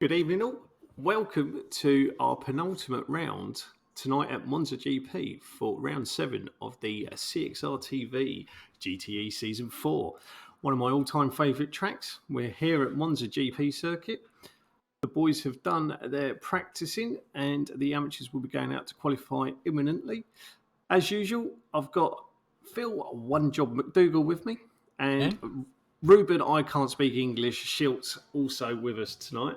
Good evening, all. Welcome to our penultimate round tonight at Monza GP for round 7 of the CXR TV GTE Season 4. One of my all-time favourite tracks. We're here at Monza GP circuit. The boys have done their practicing and the amateurs will be going out to qualify imminently. As usual, I've got Phil One Job McDougall with me and Ruben, I can't speak English, Schiltz also with us tonight.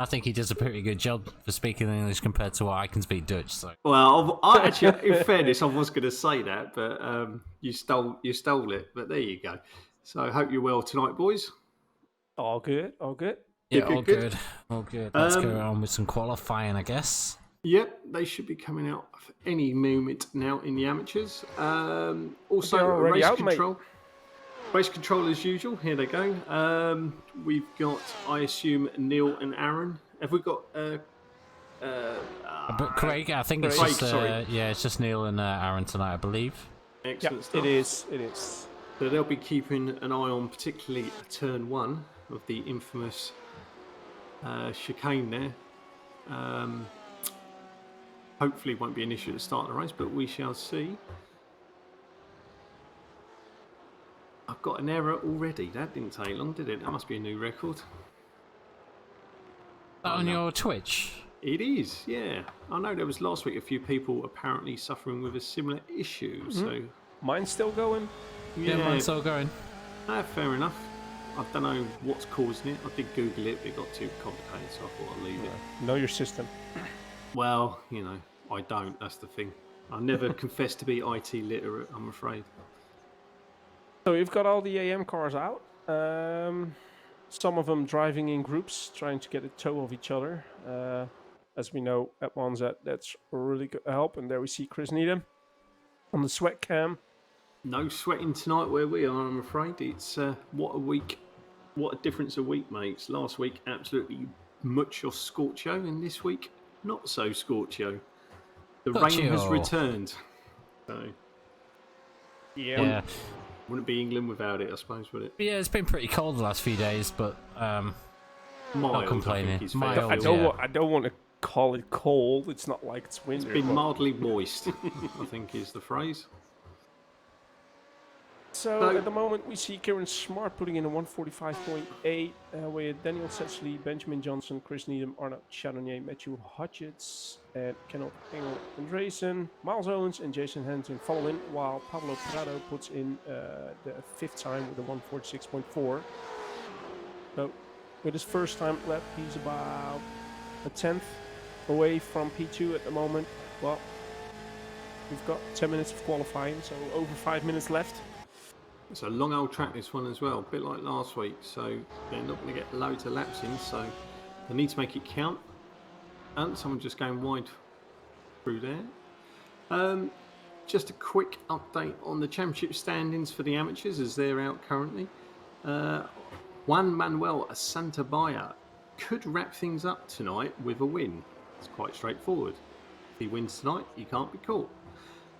I think he does a pretty good job for speaking English compared to what I can speak Dutch. So. Well, I actually, in fairness, I was going to say that, but you stole it. But there you go. So I hope you're well tonight, boys. All good, all good. Yeah, all good. Let's go on with some qualifying, I guess. Yep, they should be coming out any moment now in the amateurs. Also, race out, control. Mate. Race control as usual. Here they go. We've got, I assume, Neil and Aaron. Have we got? But Craig, I think it's just it's just Neil and Aaron tonight, I believe. Excellent stuff. It is. So they'll be keeping an eye on particularly turn 1 of the infamous chicane there. Hopefully it won't be an issue at the start of the race, but we shall see. I've got an error already. That didn't take long, did it? That must be a new record. On your Twitch? It is, yeah. I know there was last week a few people apparently suffering with a similar issue. Mm-hmm. So mine's still going. Yeah, mine's still going. Fair enough. I don't know what's causing it. I did Google it, but it got too complicated, so I thought I'd leave it. Know your system. Well, I don't. That's the thing. I never confess to be IT literate, I'm afraid. So we've got all the AM cars out. Some of them driving in groups, trying to get a tow of each other. As we know at Monza, that's really good help. And there we see Chris Needham on the sweat cam. No sweating tonight where we are, I'm afraid. It's what a week. What a difference a week makes. Last week, absolutely mucho scorcho. And this week, not so scorcho. The rain has returned. So, yeah. Wouldn't be England without it, I suppose, would it? Yeah, it's been pretty cold the last few days, but not complaining. I don't want to call it cold. It's not like it's winter. It's been mildly moist, I think is the phrase. So at the moment we see Kieran Smart putting in a 145.8 with Daniel Setchley, Benjamin Johnson, Chris Needham, Arnaud Chardonnay, Matthew Hodgetts, and Kenneth Engel Andresen, Miles Owens and Jason Hansen follow in, while Pablo Prado puts in the 5th time with a 146.4. So with his first time lap, he's about a 10th away from P2 at the moment. Well, we've got 10 minutes of qualifying, so over 5 minutes left. It's a long old track, this one as well, a bit like last week, so they're not going to get loads of laps in, so they need to make it count. And someone just going wide through there. Just a quick update on the championship standings for the amateurs as they're out currently. Juan Manuel Santabaya could wrap things up tonight with a win. It's quite straightforward. If he wins tonight, he can't be caught.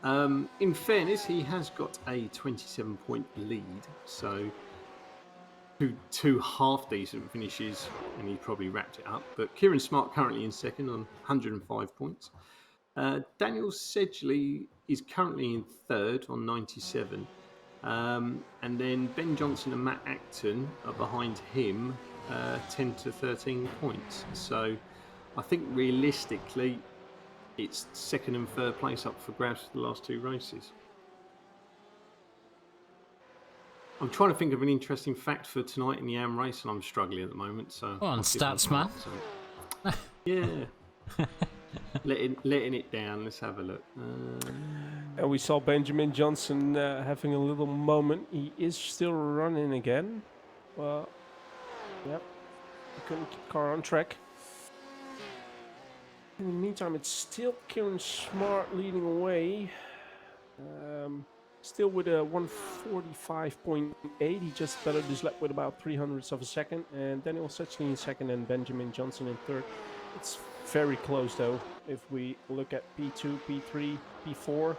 In fairness, he has got a 27-point lead, so two half-decent finishes, and he probably wrapped it up. But Kieran Smart currently in second on 105 points. Daniel Sedgley is currently in third on 97. And then Ben Johnson and Matt Acton are behind him, 10 to 13 points. So I think realistically, it's second and third place up for grabs for the last 2 races. I'm trying to think of an interesting fact for tonight in the AM race, and I'm struggling at the moment. So go on, stats, man. Yeah. letting it down. Let's have a look. And we saw Benjamin Johnson having a little moment. He is still running again. Well, yep. He couldn't keep the car on track. In the meantime, it's still Kieran Smart leading away. Still with a 145.8. He just bettered this lap with about 300ths of a second. And Daniel Setchley in second and Benjamin Johnson in third. It's very close though. If we look at P2, P3, P4,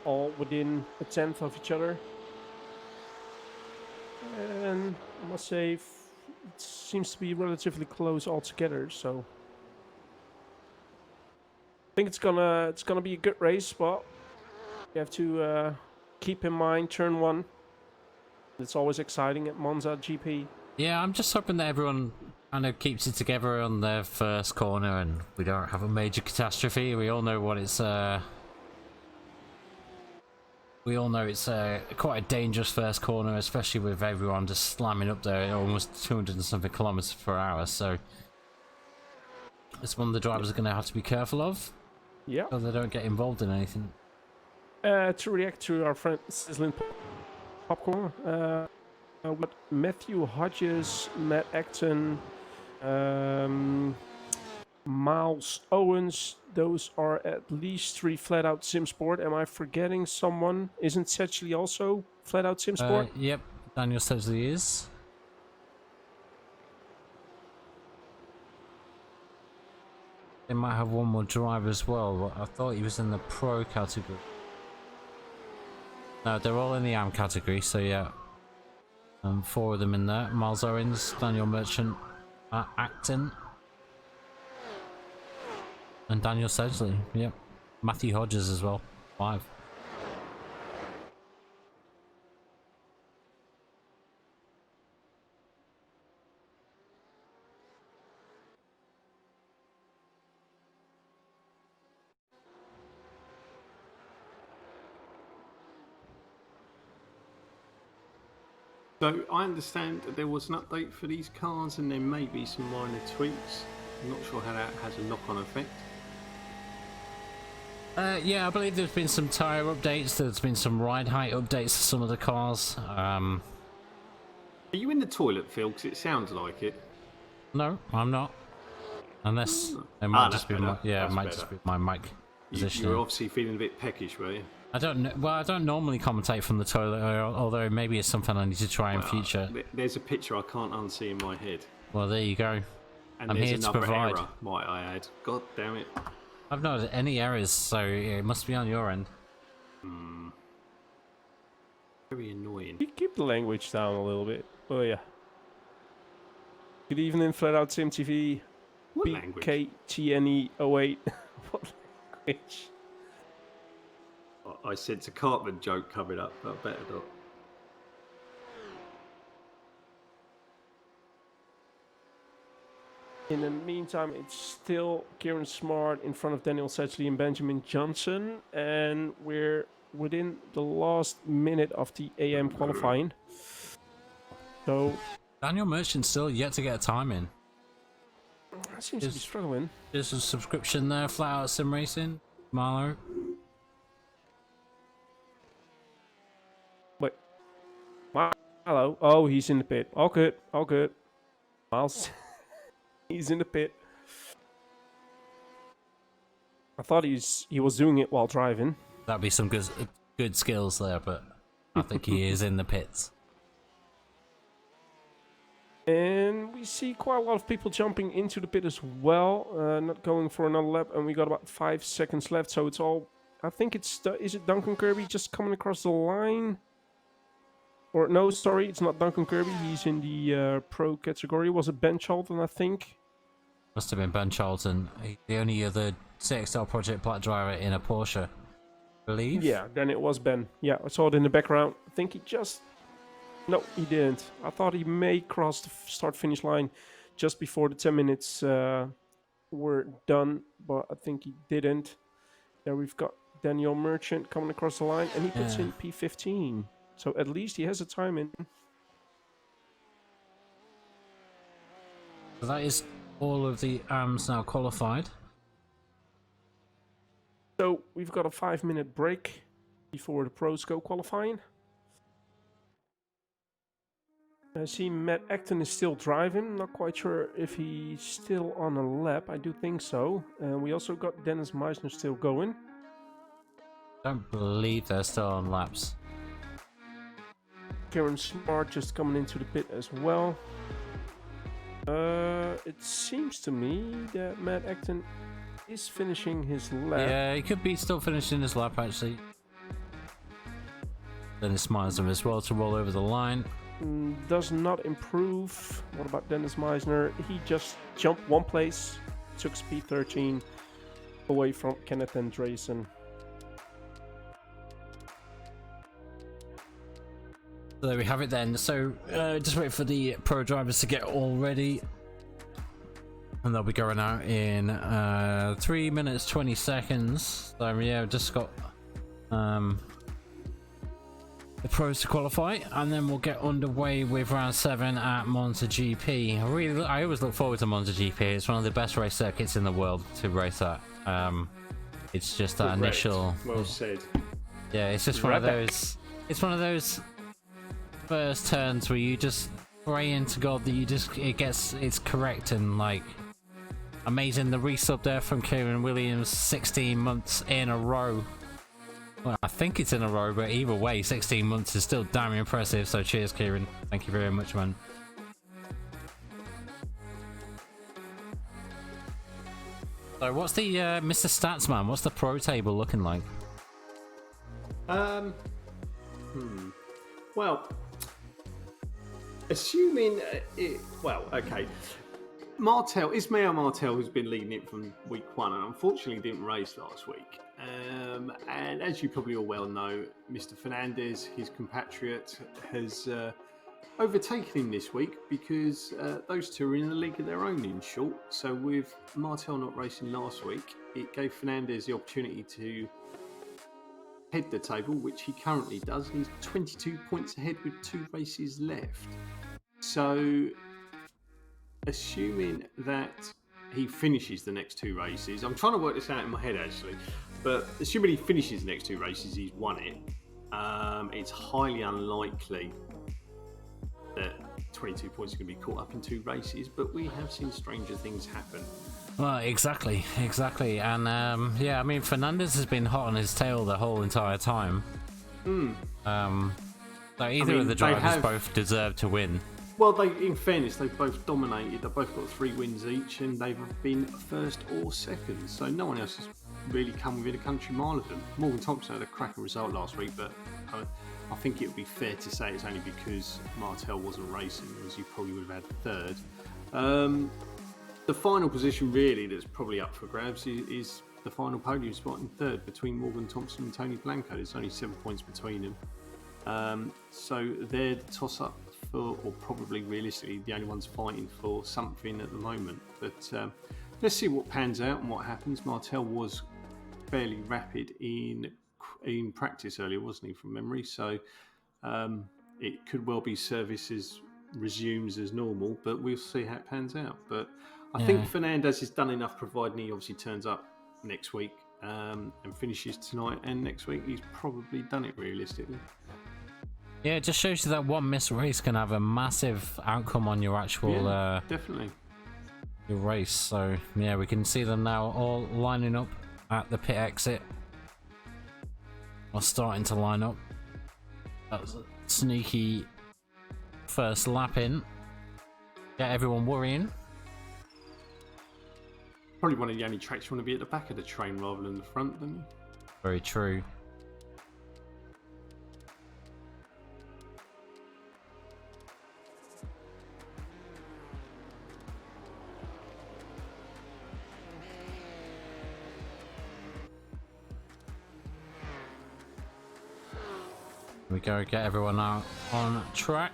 all within a 10th of each other. And I must say, it seems to be relatively close altogether. So I think it's gonna be a good race, but you have to keep in mind turn 1. It's always exciting at Monza GP. Yeah, I'm just hoping that everyone kind of keeps it together on their first corner and we don't have a major catastrophe. We all know what it's quite a dangerous first corner, especially with everyone just slamming up there at almost 200 and something kilometers per hour. So it's one the drivers are going to have to be careful of, Yeah. so they don't get involved in anything. To react to our friend Sizzling Popcorn, what Matthew Hodges, Matt Acton, Miles Owens, those are at least 3 flat out sim sport. Am I forgetting someone? Isn't Setchley also flat out sim sport? Yep, Daniel Sedgley is. They might have one more driver as well, but I thought he was in the pro category. No, they're all in the AM category, so yeah. 4 of them in there. Miles Owens, Daniel Merchant, Acton, and Daniel Sedgley. Yep. Matthew Hodges as well. 5. So I understand that there was an update for these cars and there may be some minor tweaks. I'm not sure how that has a knock-on effect. Yeah, I believe there's been some tyre updates, there's been some ride height updates to some of the cars. Are you in the toilet, Phil? Because it sounds like it. No, I'm not. Unless it might just be my, yeah, it might just be my mic position. You were obviously feeling a bit peckish, were you? I don't know. Well, I don't normally commentate from the toilet, although maybe it's something I need to try in future. There's a picture I can't unsee in my head. Well, there you go. And I'm there's here to another provide. error, might I add. God damn it. I've not had any errors, so it must be on your end. Very annoying. You keep the language down a little bit. Oh yeah. Good evening, Flat Out Sim TV. What language? BKTNE08. What language? I said it's a Cartman joke coming up, but I better not. In the meantime, it's still Kieran Smart in front of Daniel Sedgley and Benjamin Johnson, and we're within the last minute of the AM qualifying. So Daniel Merchant's still yet to get a time in. seems to be struggling. There's a subscription there, Flat Out Sim Racing, Marlo. Wait. Hello. Oh, he's in the pit. All good. All good. Miles. He's in the pit. I thought he was doing it while driving. That'd be some good skills there, but I think he is in the pits. And we see quite a lot of people jumping into the pit as well, not going for another lap, and we got about 5 seconds left, so it's all... I think it's... is it Duncan Kirby just coming across the line? Or no, sorry, it's not Duncan Kirby, he's in the pro category. Was it Ben Charlton, I think? Must have been Ben Charlton, the only other CXL Project Black driver in a Porsche, I believe. Yeah, then it was Ben. Yeah, I saw it in the background. I think he just... No, he didn't. I thought he may cross the start-finish line just before the 10 minutes were done, but I think he didn't. There we've got Daniel Merchant coming across the line, and he puts in P15. So at least he has a time in. So that is all of the AMs now qualified. So we've got a 5-minute break before the pros go qualifying. I see Matt Acton is still driving. Not quite sure if he's still on a lap. I do think so. We also got Dennis Meisner still going. Don't believe they're still on laps. Kieran Smart just coming into the pit as well. It seems to me that Matt Acton is finishing his lap. Yeah, he could be still finishing his lap actually. Then it smiles him as well to roll over the line. does not improve. What about Dennis Meisner? He just jumped one place, took speed 13 away from Kenneth Andresen. So there we have it then. So just wait for the pro drivers to get all ready. And they'll be going out in 3 minutes 20 seconds. So yeah, just got the pros to qualify, and then we'll get underway with round 7 at Monza GP. I always look forward to Monza GP. It's one of the best race circuits in the world to race at. It's just that initial. Well said. Yeah, it's just one of those. It's one of those first turns where you just pray into God that it's correct and like. Amazing, the resub there from Kieran Williams, 16 months in a row. Well, I think it's in a row, but either way, 16 months is still damn impressive. So cheers, Kieran. Thank you very much, man. So what's the Mr. Statsman? What's the pro table looking like? Well, assuming okay. Ismail Martel has been leading it from week 1 and unfortunately didn't race last week. And as you probably all well know, Mr. Fernandez, his compatriot, has overtaken him this week because those two are in a league of their own in short. So with Martel not racing last week, it gave Fernandez the opportunity to head the table, which he currently does. He's 22 points ahead with 2 races left. So assuming that he finishes the next 2 races, I'm trying to work this out in my head actually, but assuming he finishes the next 2 races, he's won it. It's highly unlikely that 22 points are going to be caught up in 2 races, but we have seen stranger things happen. Well, exactly, and yeah, I mean Fernandez has been hot on his tail the whole entire time. So either of the drivers both deserve to win. Well, in fairness, they've both dominated. They've both got 3 wins each, and they've been first or second. So no one else has really come within a country mile of them. Morgan Thompson had a cracker result last week, but I think it would be fair to say it's only because Martel wasn't racing, as you probably would have had 3rd. The final position really that's probably up for grabs is the final podium spot in 3rd between Morgan Thompson and Tony Blanco. There's only 7 points between them. So they're the toss-up for, or probably realistically, the only ones fighting for something at the moment. But let's see what pans out and what happens. Martel was fairly rapid in practice earlier, wasn't he, from memory? So it could well be services resumes as normal, but we'll see how it pans out. But I think Fernandez has done enough, providing he obviously turns up next week and finishes tonight and next week. He's probably done it realistically. Yeah, it just shows you that one missed race can have a massive outcome on your actual definitely your race. So yeah, we can see them now all lining up at the pit exit, or starting to line up. That was a sneaky first lap in. Get everyone worrying. Probably one of the only tracks you want to be at the back of the train rather than the front, don't you? Very true. We go get everyone out on track.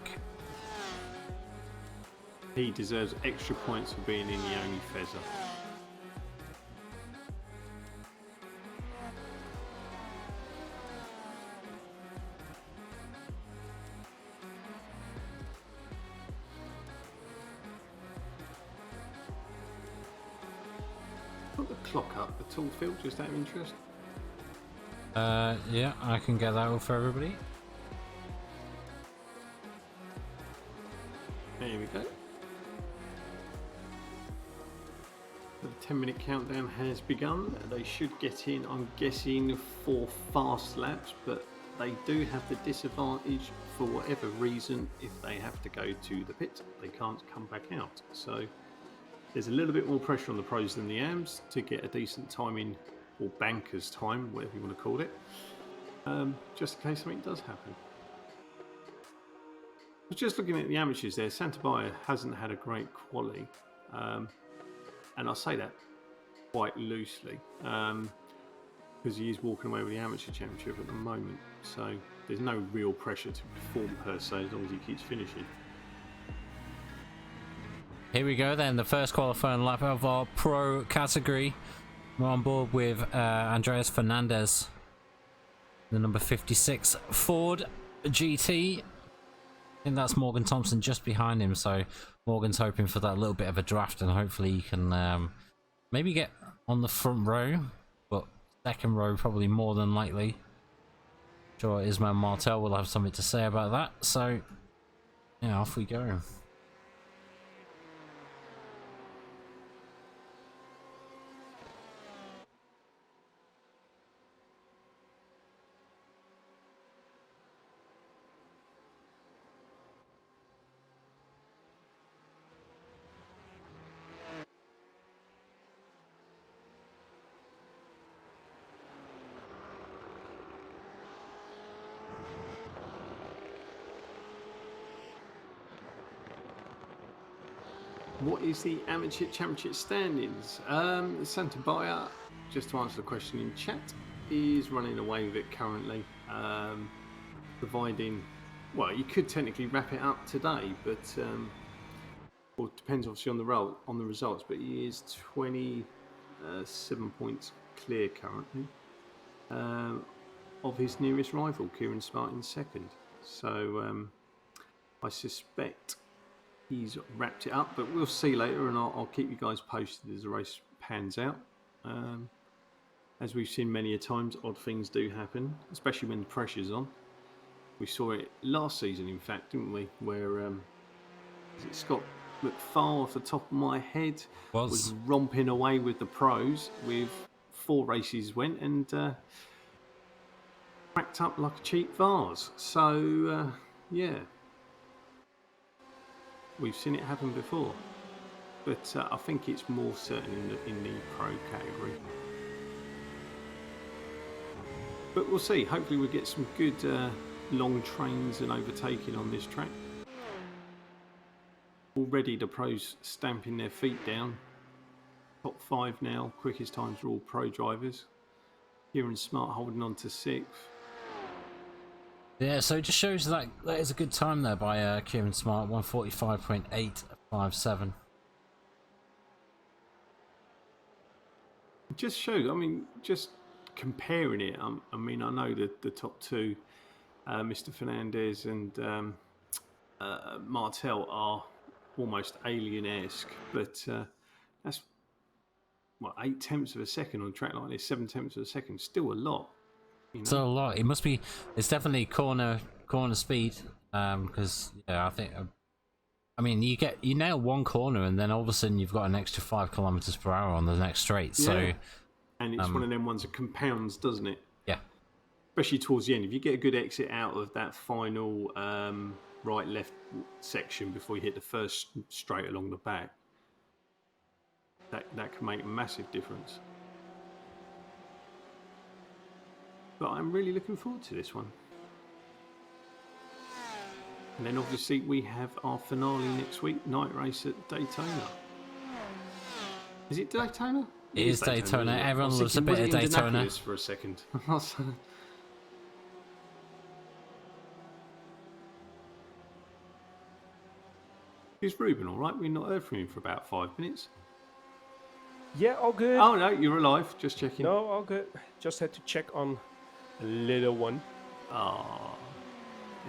He deserves extra points for being in the only Fezzer. Put the clock up at all, Phil, just out of interest. Yeah, I can get that all for everybody. There we go. The 10-minute countdown has begun. They should get in, I'm guessing, for fast laps, but they do have the disadvantage for whatever reason. If they have to go to the pit, they can't come back out. So there's a little bit more pressure on the pros than the AMs to get a decent time in, or banker's time, whatever you want to call it, just in case something does happen. was just looking at the amateurs there. Santa Baia hasn't had a great quali, and I say that quite loosely because he is walking away with the amateur championship at the moment. So there's no real pressure to perform per se as long as he keeps finishing. Here we go then, the first qualifying lap of our pro category. We're on board with Andreas Fernandez, the number 56 Ford GT. I think that's Morgan Thompson just behind him, so Morgan's hoping for that little bit of a draft and hopefully he can maybe get on the front row, but second row probably more than likely. Sure, Ismail Martel will have something to say about that, so yeah, off we go. What is the amateur championship standings? Santa Baia, just to answer the question in chat, is running away with it currently, providing, well, you could technically wrap it up today, but well, it depends obviously on the results. But he is 27 points clear currently of his nearest rival, Kieran Smart, in second. So I suspect he's wrapped it up, but we'll see later, and I'll keep you guys posted as the race pans out. As we've seen many a times, odd things do happen, especially when the pressure's on. We saw it last season, in fact, didn't we? Where is it Scott McFarl, off the top of my head, was romping away with the pros with 4 races went and cracked up like a cheap vase. So yeah. We've seen it happen before, but I think it's more certain in the pro category. But we'll see. Hopefully we'll get some good long trains and overtaking on this track. Already the pros stamping their feet down. Top 5 now, quickest times for all pro drivers. Kieran Smart holding on to 6th. Yeah, so it just shows that is a good time there by Kieran Smart, 145.857. It just shows, I mean, just comparing it, I mean, I know that the top 2, Mr. Fernandez and Martel, are almost alien-esque, but that's, what, 8 tenths of a second on a track like this, 7 tenths of a second, still a lot. You know? So a lot. It must be. It's definitely corner speed. Because yeah, I think. I mean, you nail one corner, and then all of a sudden you've got an extra 5 kilometers per hour on the next straight. So, yeah. And it's one of them ones that compounds, doesn't it? Yeah. Especially towards the end, if you get a good exit out of that final right-left section before you hit the first straight along the back, that can make a massive difference. But I'm really looking forward to this one. And then obviously we have our finale next week, night race at Daytona. Is it Daytona? It is Daytona. Everyone loves a bit of Daytona. For a second. Is Ruben all right? We've not heard from him for about 5 minutes. Yeah, all good. Oh no, you're alive. Just checking. No, all good. Just had to check on the little one. Oh,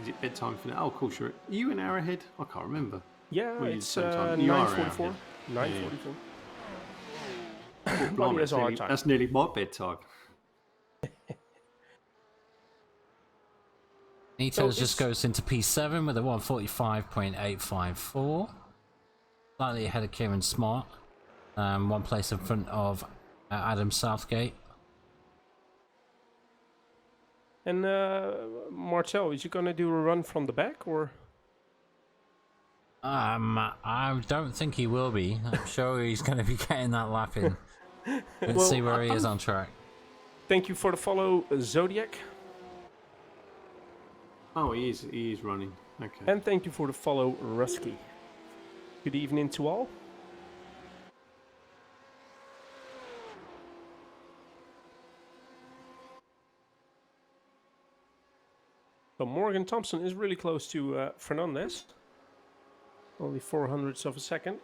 is it bedtime for now? Oh, of course, are you an hour ahead? I can't remember. Yeah, Well, it's you 9:44. 9:44. Blimey, that's a hard time. That's nearly my bedtime. Nitos just goes into P7 with a 145.854. Slightly ahead of Kieran Smart. 1 place in front of Adam Southgate. And Martel, is he going to do a run from the back, or? I don't think he will be. I'm sure he's going to be getting that lap in. Let's see where he is on track. Thank you for the follow, Zodiac. Oh, he is running. Okay. And thank you for the follow, Rusky. Good evening to all. So Morgan Thompson is really close to Fernandez. Only 400ths of a second.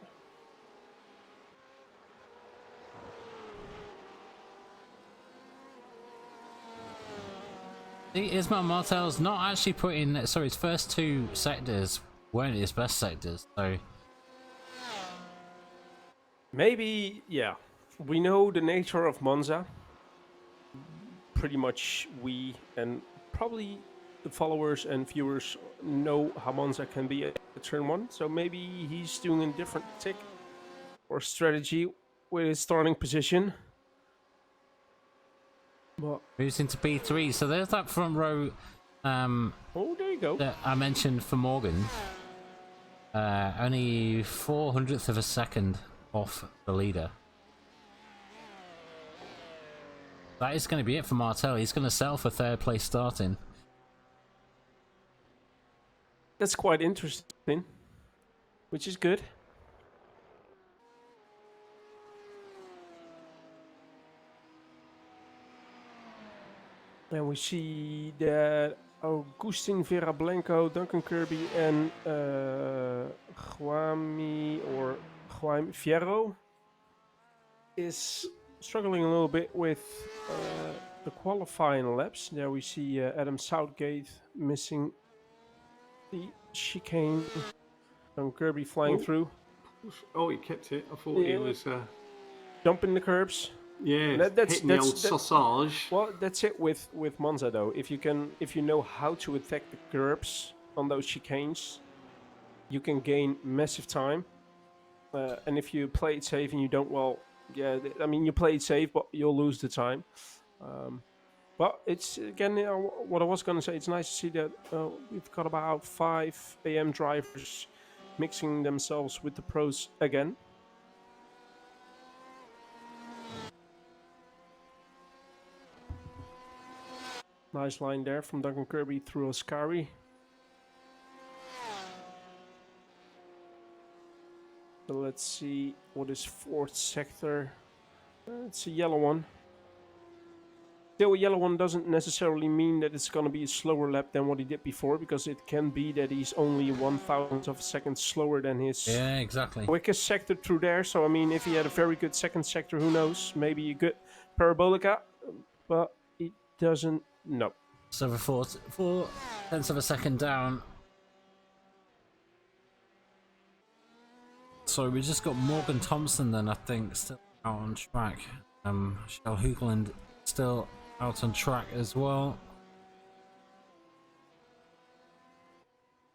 Ismail Martel's not actually put in. Sorry, his first 2 sectors weren't his best sectors, so. Maybe, yeah. We know the nature of Monza. Pretty much we and probably the followers and viewers know how Monza can be at turn 1. So maybe he's doing a different tick or strategy with his starting position. But Moves into B3, so there's that front row oh, there you go. that I mentioned for Morgan. Only 400th of a second off the leader. That is going to be it for Martel. He's going to settle for 3rd place starting. That's quite interesting, which is good. And we see that Augustin Verablenco, Duncan Kirby, and Juami Fierro is struggling a little bit with the qualifying laps. There we see Adam Southgate missing the chicane. Duncan Kirby flying through. Oh, he kept it. I thought he was jumping the curbs. Yeah, hitting the old sausage. Well, that's it with Monza though. If you know how to attack the curbs on those chicanes, you can gain massive time. And if you play it safe and you don't, well, yeah, I mean you play it safe, but you'll lose the time. But it's again what I was gonna say. It's nice to see that we've got about 5 AM drivers mixing themselves with the pros again. Nice line there from Duncan Kirby through Oscari. So let's see what is 4th sector. It's a yellow one. Still, a yellow one doesn't necessarily mean that it's going to be a slower lap than what he did before, because it can be that he's only 1,000th of a second slower than his quickest sector through there. So, I mean, if he had a very good 2nd sector, who knows? Maybe a good Parabolica, but it doesn't. No. So for 4/10 of a second down. So we just got Morgan Thompson then, I think, still out on track. Shell Hoogland still out on track as well.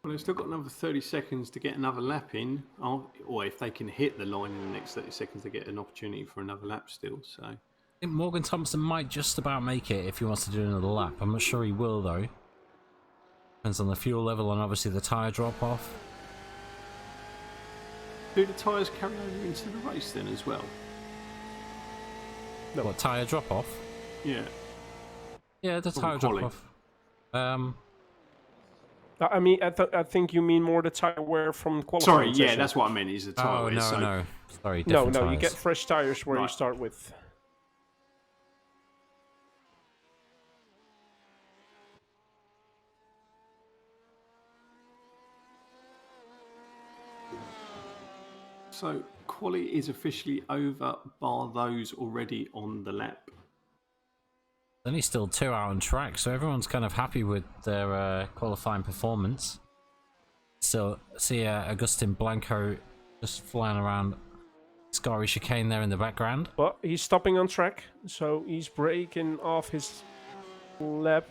Well, they've still got another 30 seconds to get another lap in. Or if they can hit the line in the next 30 seconds, they get an opportunity for another lap still. So I think Morgan Thompson might just about make it if he wants to do another lap. I'm not sure he will though. Depends on the fuel level and obviously the tyre drop off. Do the tyres carry over into the race then as well? No. What, tyre drop off? Yeah. Yeah, the tyre drop off. I mean, I think you mean more the tyre wear from qualifying. Sorry, yeah, that's what I meant. Is the tyre wear? No, so... no, sorry. No, tires. you get fresh tyres where you start with. So, quali is officially over, bar those already on the lap. Only still 2 out on track, so everyone's kind of happy with their qualifying performance. Still see Agustin Blanco just flying around Scary Chicane there in the background. But he's stopping on track, so he's breaking off his lap.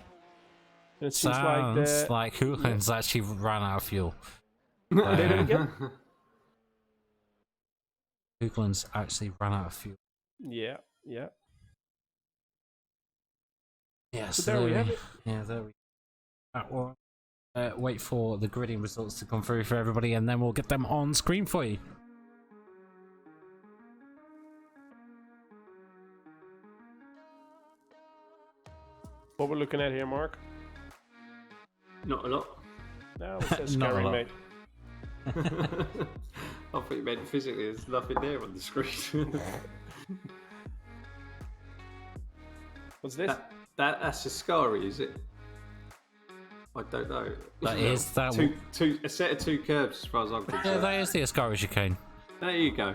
And it sounds like Hoogland's actually ran out of fuel. Hoogland's actually ran out of fuel. Yeah. Yeah, so there we have it. Yeah, there we go. Wait for the gridding results to come through for everybody, and then we'll get them on screen for you. What we're looking at here, Mark? Not a lot. No, that's Not a scary, lot. mate. I thought you meant physically. There's nothing there on the screen. What's this? That's a Ascari, is it? I don't know. That is that. A set of two curves, as far as I'm Yeah, concerned. that is the Ascari chicane. There you go.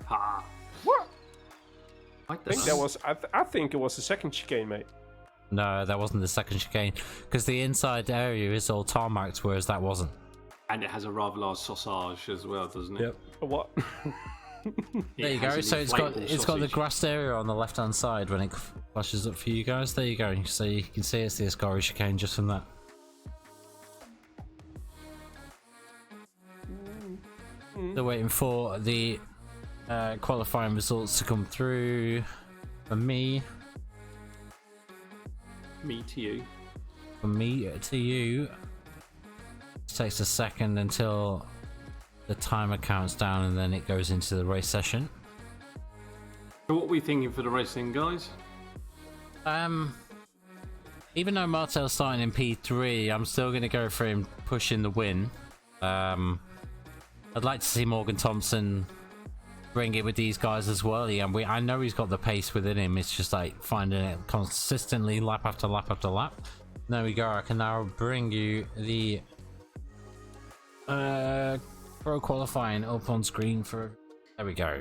Ha. What? I I think that was. I think it was the second chicane, mate. No, that wasn't the second chicane because the inside area is all tarmacked, whereas that wasn't. And it has a rather large sausage as well, doesn't it? What? There you go. So it's got the grassed area on the left hand side when it flashes up for you guys. There you go. So you can see it's the Ascari chicane just from that. They're waiting for the qualifying results to come through for me. Me to you. From me to you. It takes a second until the timer counts down and then it goes into the race session. So what are we thinking for the racing, guys? Even though Martel's starting in P3, I'm still going to go for him pushing the win. I'd like to see Morgan Thompson bring it with these guys as well. Yeah, I know he's got the pace within him. It's just like finding it consistently lap after lap after lap. There we go. I can now bring you the pro qualifying up on screen for. There we go.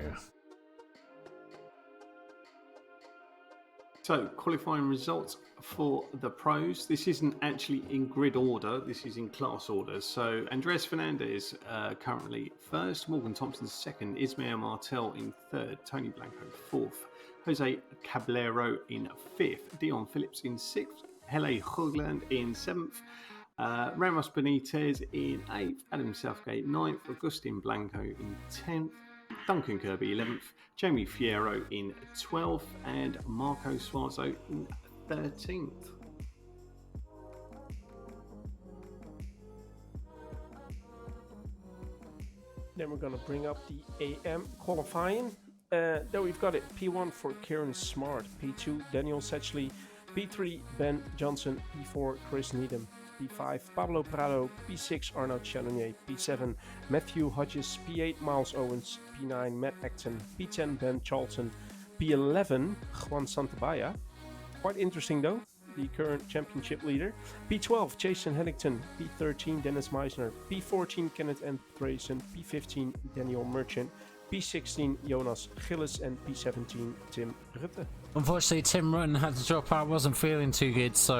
So, qualifying results for the pros. This isn't actually in grid order, this is in class order. So, Andres Fernandez currently first, Morgan Thompson second, Ismael Martel in third, Tony Blanco fourth, Jose Caballero in fifth, Dion Phillips in sixth, Hele Hoogland in seventh, Ramos Benitez in eighth, Adam Southgate ninth, Augustin Blanco in 10th, Duncan Kirby 11th, Jamie Fierro in 12th, and Marco Suazo in 13th. Then we're gonna bring up the AM qualifying. There we've got it. P1 for Kieran Smart, P2 Daniel Setchley, P3 Ben Johnson, P4 Chris Needham, P5 Pablo Prado, P6 Arnaud Channonier, P7 Matthew Hodges, P8 Miles Owens, P9 Matt Acton, P10 Ben Charlton, P11 Juan Santabaya. Quite interesting though, the current championship leader. P12 Jason Hennington, P13 Dennis Meisner, P14 Kenneth Andresen, P15 Daniel Merchant, P16 Jonas Gillis, and P17 Tim Rutte. Unfortunately, Tim Rutten had to drop out, wasn't feeling too good, so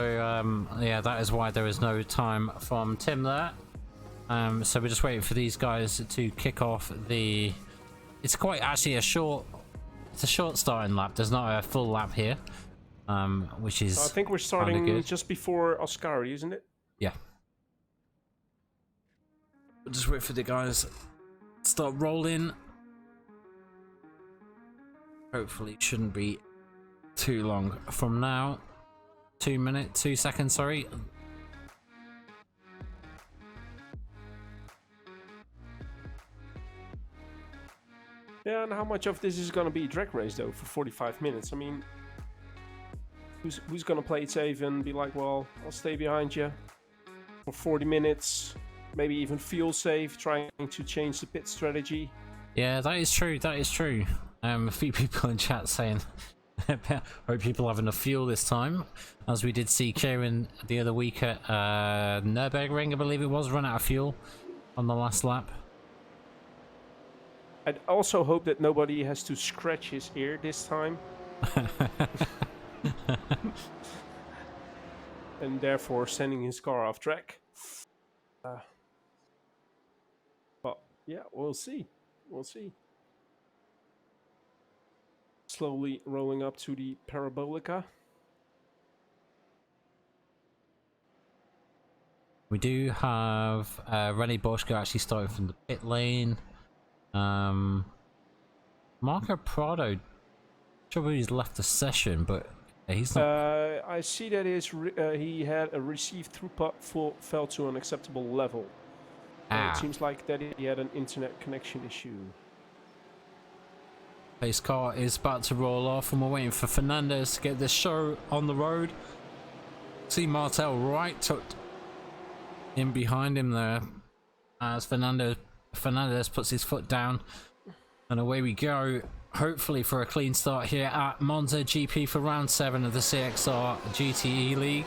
yeah, that is why there is no time from Tim there. So we're just waiting for these guys to kick off the. It's quite actually a short. It's a short starting lap. There's not a full lap here, which is. So I think we're starting just before Ascari, isn't it? Yeah. We'll just wait for the guys to start rolling. Hopefully, it shouldn't be too long from now. 2 seconds, sorry. Yeah, and how much of this is going to be drag race though for 45 minutes? I mean, who's going to play it safe and be like, well, I'll stay behind you for 40 minutes, maybe even feel safe, trying to change the pit strategy. Yeah, that is true. That is true. A few people in chat saying, hope people have enough fuel this time, as we did see Kieran the other week at Nürburgring, I believe it was, run out of fuel on the last lap. I'd also hope that nobody has to scratch his ear this time. And therefore sending his car off track. But yeah, we'll see. We'll see. Slowly rolling up to the Parabolica. We do have Rennie Boschko actually starting from the pit lane. Marco Prado, sure he's left the session, but he's not. I see that he had a received throughput fell to an acceptable level. It seems like that he had an internet connection issue. Pace car is about to roll off, and we're waiting for Fernandez to get this show on the road. See Martel right tucked in behind him there as Fernandez puts his foot down, and away we go. Hopefully for a clean start here at Monza GP for round 7 of the CXR GTE League.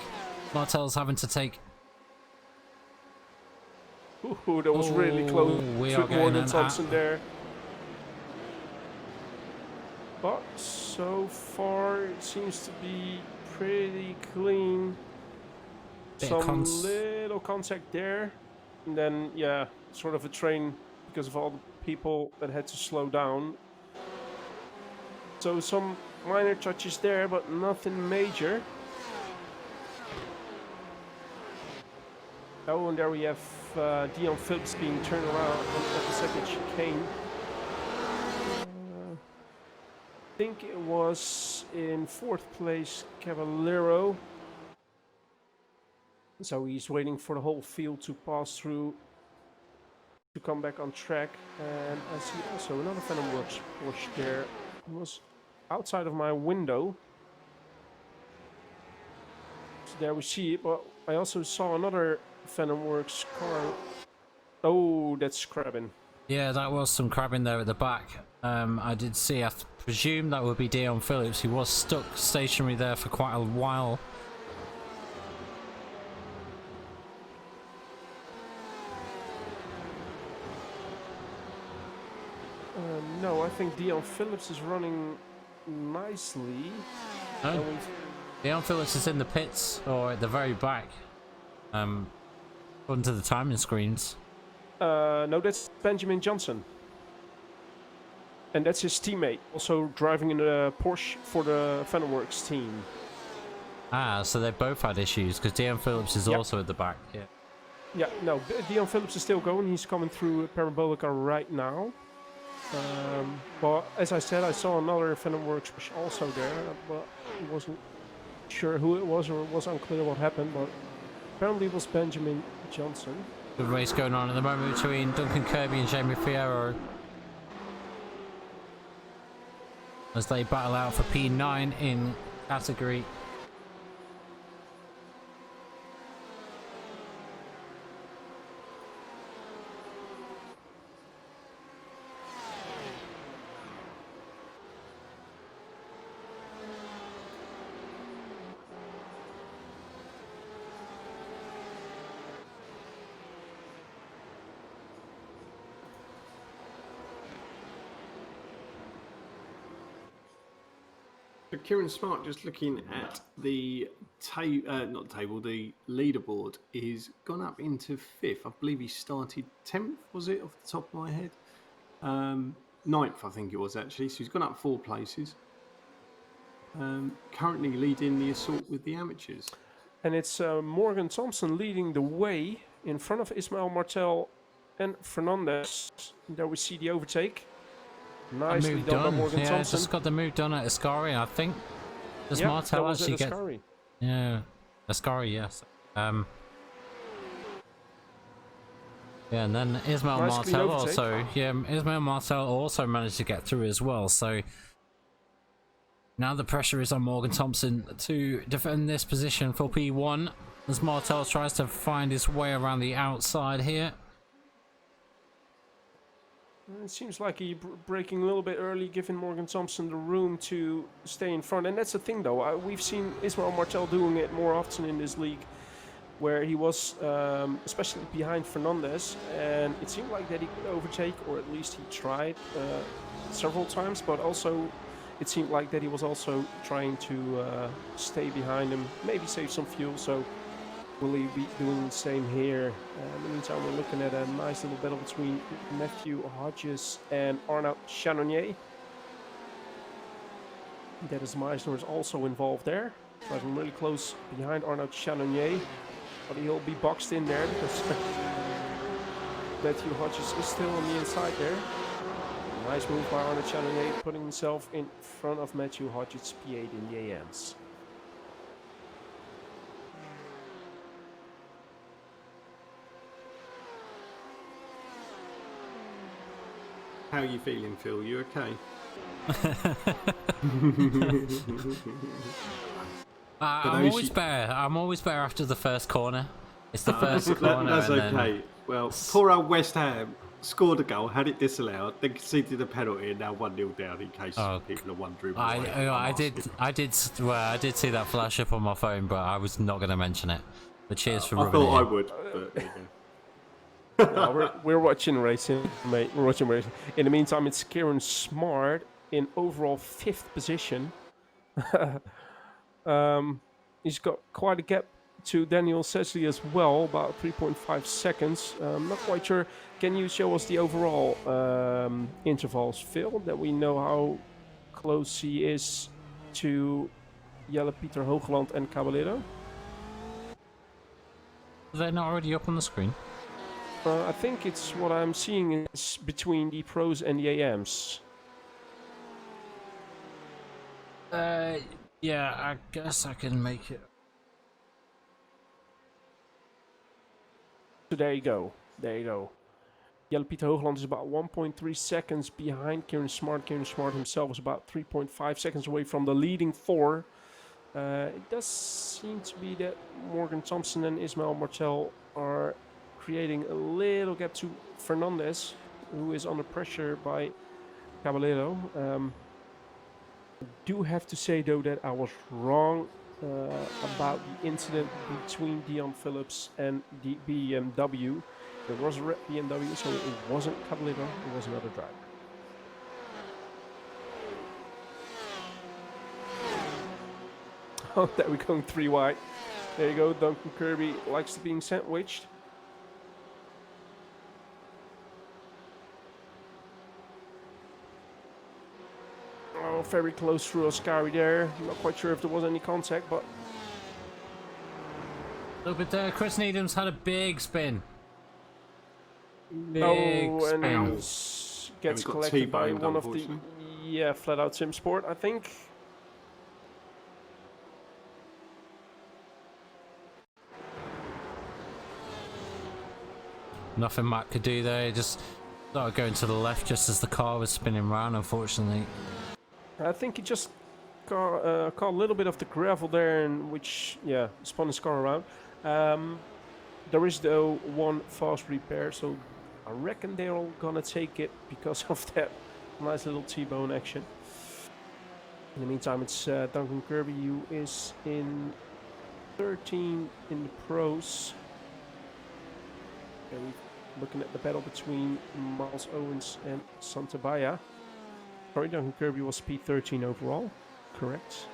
Martel's having to take. Ooh, that was really close. We to are getting Morgan an Thompson there. But so far it seems to be pretty clean. Some little contact there, and then yeah, sort of a train because of all the people that had to slow down. So some minor touches there, but nothing major. Oh, and there we have Dion Phillips being turned around at the second chicane. I think it was in 4th place Cavallero. So he's waiting for the whole field to pass through to come back on track. And I see also another Venom Works Porsche there. It was outside of my window. So there we see it, but I also saw another Venom Works car. Oh, that's crabbing. Yeah, that was some crabbing there at the back. I did see, I presume that would be Dion Phillips. He was stuck stationary there for quite a while. No, I think Dion Phillips is running nicely. Oh, Dion Phillips is in the pits, or at the very back. According to the timing screens. No, that's Benjamin Johnson. And that's his teammate, also driving in a Porsche for the Venomworks team. Ah, so they both had issues, because Dion Phillips is also at the back. Yeah. Yeah, no, Dion Phillips is still going. He's coming through Parabolica right now. But as I said, I saw another Venomworks also there, but I wasn't sure who it was, or it was unclear what happened, but apparently it was Benjamin Johnson. Good race going on at the moment between Duncan Kirby and Jamie Fierro as they battle out for P9 in category. So Kieran Smart, just looking at the the leaderboard, is gone up into 5th. I believe he started 10th, was it, off the top of my head? 9th, I think it was actually. So he's gone up 4 places. Currently leading the assault with the amateurs. And it's Morgan Thompson leading the way in front of Ismael Martel and Fernandez. There we see the overtake. Nicely done by Morgan Thompson. Just got the move done at Ascari, I think. Does Martel actually get? Yeah, Ascari, yes. Yeah, and then Ismael Martel also. Yeah, Ismael Martel also managed to get through as well. So now the pressure is on Morgan Thompson to defend this position for P1 as Martel tries to find his way around the outside here. It seems like he's braking a little bit early, giving Morgan Thompson the room to stay in front. And that's the thing, though. We've seen Ismael Martel doing it more often in this league, where he was especially behind Fernandez. And it seemed like that he could overtake, or at least he tried several times. But also, it seemed like that he was also trying to stay behind him, maybe save some fuel. So will he be doing the same here? In the meantime, we're looking at a nice little battle between Matthew Hodges and Arnaud Chanonnier. Dennis Meisner is also involved there, driving really close behind Arnaud Chanonnier. But he'll be boxed in there because Matthew Hodges is still on the inside there. Nice move by Arnaud Chanonnier, putting himself in front of Matthew Hodges, P8 in the AMs. How are you feeling, Phil? You okay? I'm always better. I'm always better after the first corner. It's the first corner. That's and okay. Then... Well, poor old West Ham scored a goal, had it disallowed, then conceded a penalty, and now 1-0 down. In case people are wondering. I did see that flash up on my phone, but I was not going to mention it. But cheers for rubbing it in. I thought I would, but there you go. No, we're watching racing, mate. We're watching racing. In the meantime, it's Kieran Smart in overall 5th position. He's got quite a gap to Daniel Sedgley as well, about 3.5 seconds. Not quite sure. Can you show us the overall intervals, Phil, that we know how close he is to Jelle Pieter Hoogland and Caballero? Are they not already up on the screen? I think it's what I'm seeing is between the pros and the AMs. Yeah, I guess I can make it. So there you go. There you go. Jelle Pieter Hoogland is about 1.3 seconds behind Kieran Smart. Kieran Smart himself is about 3.5 seconds away from the leading 4. It does seem to be that Morgan Thompson and Ismail Martel are creating a little gap to Fernandez, who is under pressure by Caballero. I do have to say, though, that I was wrong about the incident between Dion Phillips and the BMW. There was a red BMW, so it wasn't Caballero, it was another driver. Oh, there we're going 3 wide. There you go, Duncan Kirby likes being sandwiched. Oh, very close through Oscari there. I'm not quite sure if there was any contact, but... Look at there, Chris Needham's had a big spin. And gets collected by one of the... Yeah, flat out Sim Sport, I think. Nothing Matt could do there, he just started going to the left just as the car was spinning round, unfortunately. I think he just caught a little bit of the gravel there, and which, yeah, spun his car around. There is, though, one fast repair, so I reckon they're all gonna take it because of that nice little T-bone action. In the meantime, it's Duncan Kirby, who is in 13 in the pros. And looking at the battle between Miles Owens and Santabaya. Sorry, Duncan Kirby was P13 overall. Correct.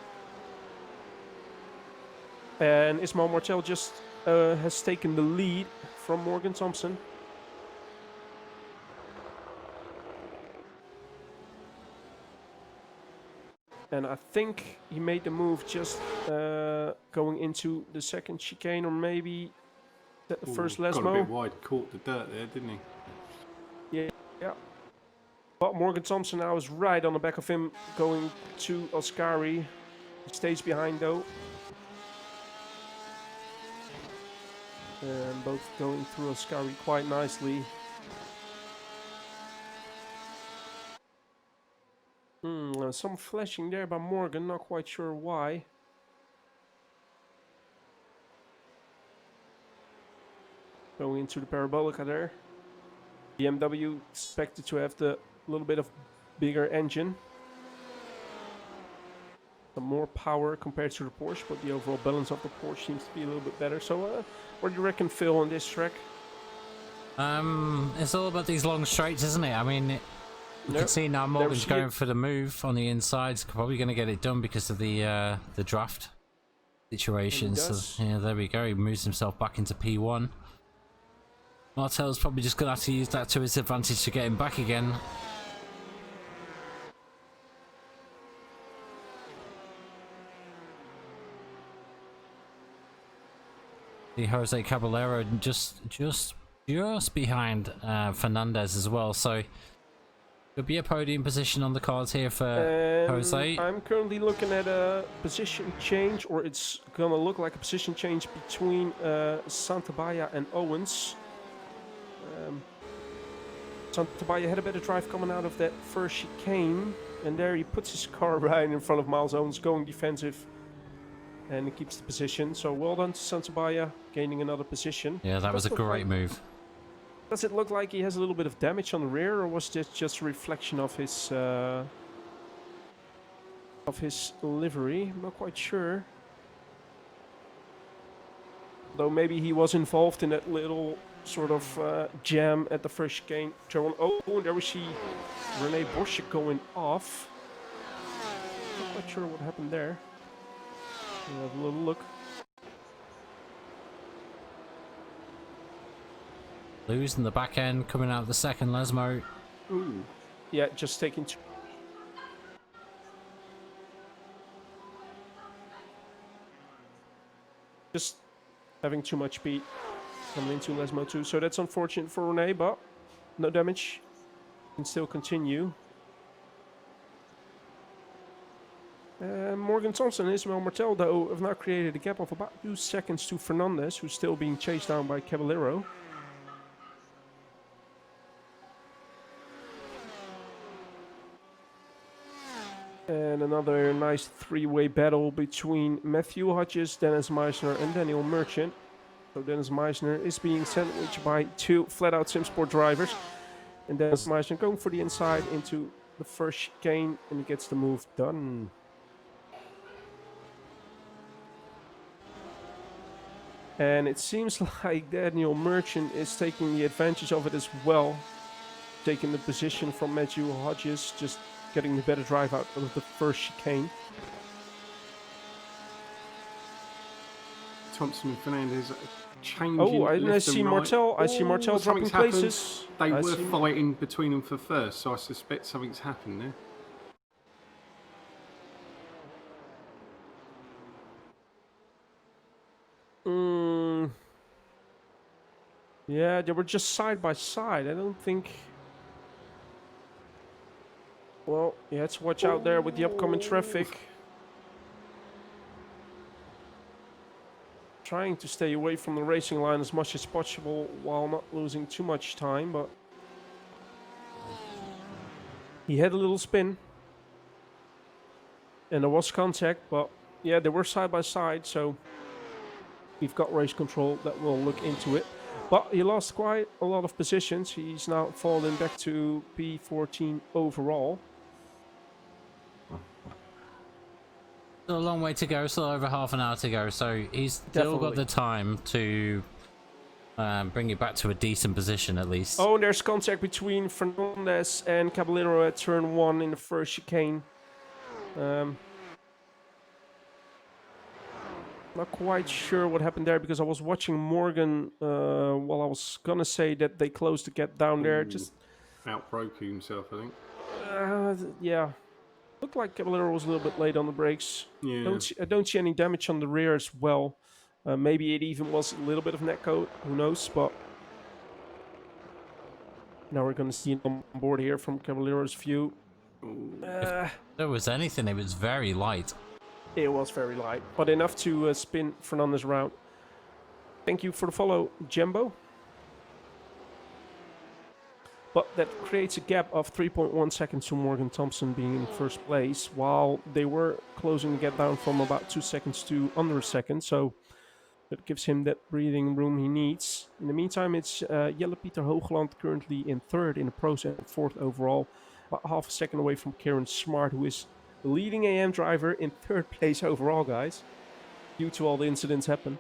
And Ismail Martel just has taken the lead from Morgan Thompson. And I think he made the move just going into the second chicane, or maybe the first Lesmo. Got a bit wide, caught the dirt there, didn't he? Yeah. But Morgan Thompson now is right on the back of him, going to Oscari. He stays behind, though. And both going through Oscari quite nicely. Some flashing there by Morgan, not quite sure why. Going into the Parabolica there. BMW expected to have the little bit of bigger engine. Some more power compared to the Porsche, but the overall balance of the Porsche seems to be a little bit better. So what do you reckon, Phil, on this track? It's all about these long straights, isn't it? I mean, you can see now Morgan's going for the move on the inside. He's probably going to get it done because of the draft situation. So yeah, there we go. He moves himself back into P1. Martel's probably just going to have to use that to his advantage to get him back again. The Jose Caballero just behind Fernandez as well, so could be a podium position on the cards here for Jose. I'm currently looking at a position change, or it's gonna look like a position change between Santabaya and Owens. Santabaya had a better drive coming out of that first chicane, and there he puts his car right in front of Miles Owens, going defensive. and he keeps the position. So well done to Santabaya, gaining another position. Yeah, that was a great move. Does it look like he has a little bit of damage on the rear, or was this just a reflection of his livery? I'm not quite sure. Though maybe he was involved in that little sort of jam at the first chicane. Oh, and there we see Rene Borsche going off. Not quite sure what happened there. We'll have a little look. Losing the back end, coming out of the second Lesmo. Ooh. Yeah, just taking just having too much speed coming into Lesmo 2. So that's unfortunate for Rene, but no damage. Can still continue. Morgan Thompson and Ismael Martel, though, have now created a gap of about 2 seconds to Fernandez, who's still being chased down by Caballero. And another nice three-way battle between Matthew Hodges, Dennis Meisner and Daniel Merchant. So Dennis Meisner is being sandwiched by 2 flat-out SimSport drivers. And Dennis Meisner going for the inside into the first chicane, and he gets the move done. And it seems like Daniel Merchant is taking the advantage of it as well. Taking the position from Matthew Hodges, just getting the better drive out of the first chicane. Thompson and Fernandez changing. Oh, I see right. Martel. I see Martel dropping places. They were fighting between them for first, so I suspect something's happened there. Yeah, they were just side by side. I don't think. Well, you have to watch out there with the upcoming traffic. Trying to stay away from the racing line as much as possible while not losing too much time, but he had a little spin. And there was contact, but yeah, they were side by side, so we've got race control that will look into it. But he lost quite a lot of positions. He's now fallen back to P14 overall. Still a long way to go, still over half an hour to go, so he's still got the time to bring it back to a decent position at least. Oh, and there's contact between Fernandez and Caballero at turn 1 in the first chicane. Not quite sure what happened there because I was watching Morgan while I was gonna say that they closed the gap down there. Just outbroke himself, I think. Yeah. Looked like Caballero was a little bit late on the brakes. Yeah. I don't see any damage on the rear as well. Maybe it even was a little bit of net coat. Who knows? But now we're going to see it on board here from Caballero's view. If there was anything, it was very light. It was very light, but enough to spin Fernandez around. Thank you for the follow, Jembo. But that creates a gap of 3.1 seconds to Morgan Thompson being in first place, while they were closing the gap down from about 2 seconds to under a second. So that gives him that breathing room he needs. In the meantime, it's Jelle Pieter Hoogland currently in third in the pros and fourth overall, about half a second away from Kieran Smart, who is the leading AM driver in third place overall, guys, due to all the incidents happen.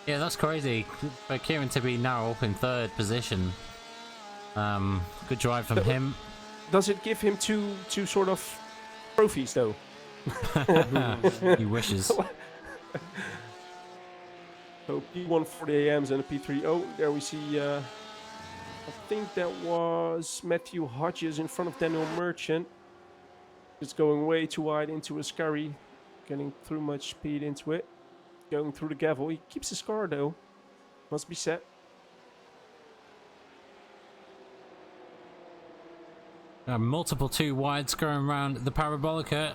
Yeah, that's crazy. For Kieran to be now up in third position. Good drive from him. Does it give him two sort of trophies, though? He wishes. So P1 for the AMs and a P3. Oh, there we see, I think that was Matthew Hodges in front of Daniel Merchant. It's going way too wide into a scurry. Getting through much speed into it. Going through the gavel. He keeps his car though. Must be set. Multiple 2 wides going around the Parabolica.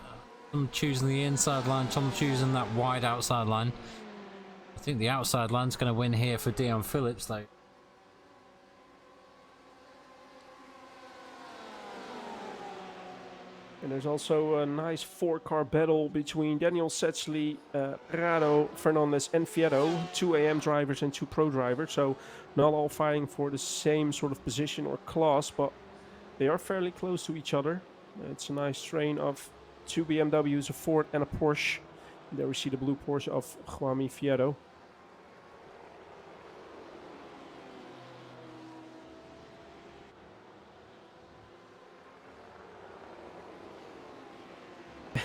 Some choosing the inside line, some choosing that wide outside line. I think the outside line's going to win here for Dion Phillips though. And there's also a nice 4-car battle between Daniel Setsley, Prado, Fernandez, and Fierro. 2 AM drivers and 2 pro drivers. So not all fighting for the same sort of position or class, but they are fairly close to each other. It's a nice train of 2 BMWs, a Ford, and a Porsche. And there we see the blue Porsche of Juami Fierro.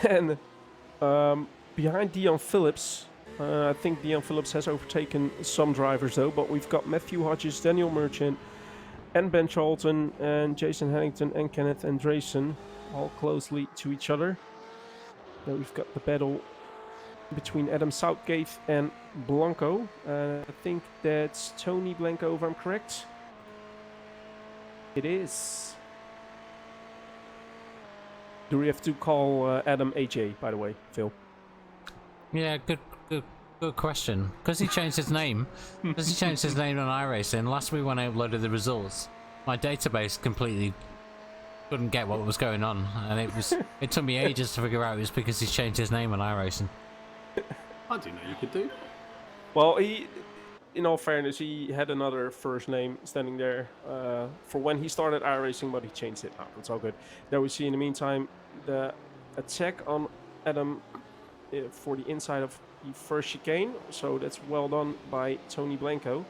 And behind Dion Phillips, I think Dion Phillips has overtaken some drivers though, but we've got Matthew Hodges, Daniel Merchant, and Ben Charlton, and Jason Hannington, and Kenneth Andresen, all closely to each other. Then we've got the battle between Adam Southgate and Blanco. I think that's Tony Blanco, if I'm correct. It is. Do we have to call Adam AJ, by the way, Phil? Yeah, good question. Because he changed his name. Because he changed his name on iRacing. Last week when I uploaded the results, my database completely couldn't get what was going on, and it took me ages to figure out it was because he's changed his name on iRacing. I didn't know you could do. Well, in all fairness, he had another first name standing there for when he started iRacing, but he changed it now. It's all good. There we see in the meantime the attack on Adam for the inside of the first chicane. So that's well done by Tony Blanco.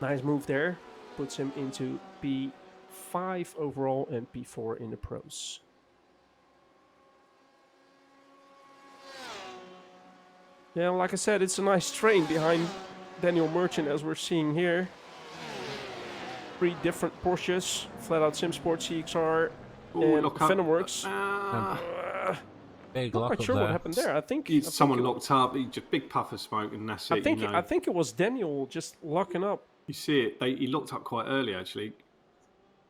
Nice move there. Puts him into P5 overall and P4 in the pros. Yeah, like I said, it's a nice train behind Daniel Merchant, as we're seeing here. 3 different Porsches, Flat Out Sim Sport CXR, and Venomworks. Big Not lock quite up sure there. what happened there. I think Someone locked up. He just big puff of smoke, and that's it. I think it was Daniel just locking up. You see it. He locked up quite early, actually.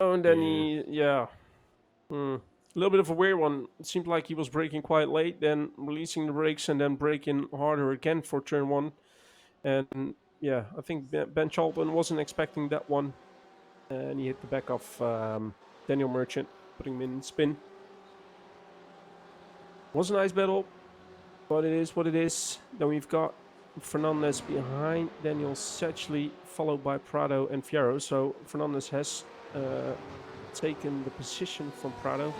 Oh, and then a little bit of a weird one. It seemed like he was braking quite late, then releasing the brakes, and then braking harder again for turn 1. And yeah, I think Ben Charlton wasn't expecting that one, and he hit the back of Daniel Merchant, putting him in spin. Was a nice battle, but it is what it is. Then we've got Fernandez behind Daniel Setchley, followed by Prado and Fierro. So Fernandez has taken the position from Prado.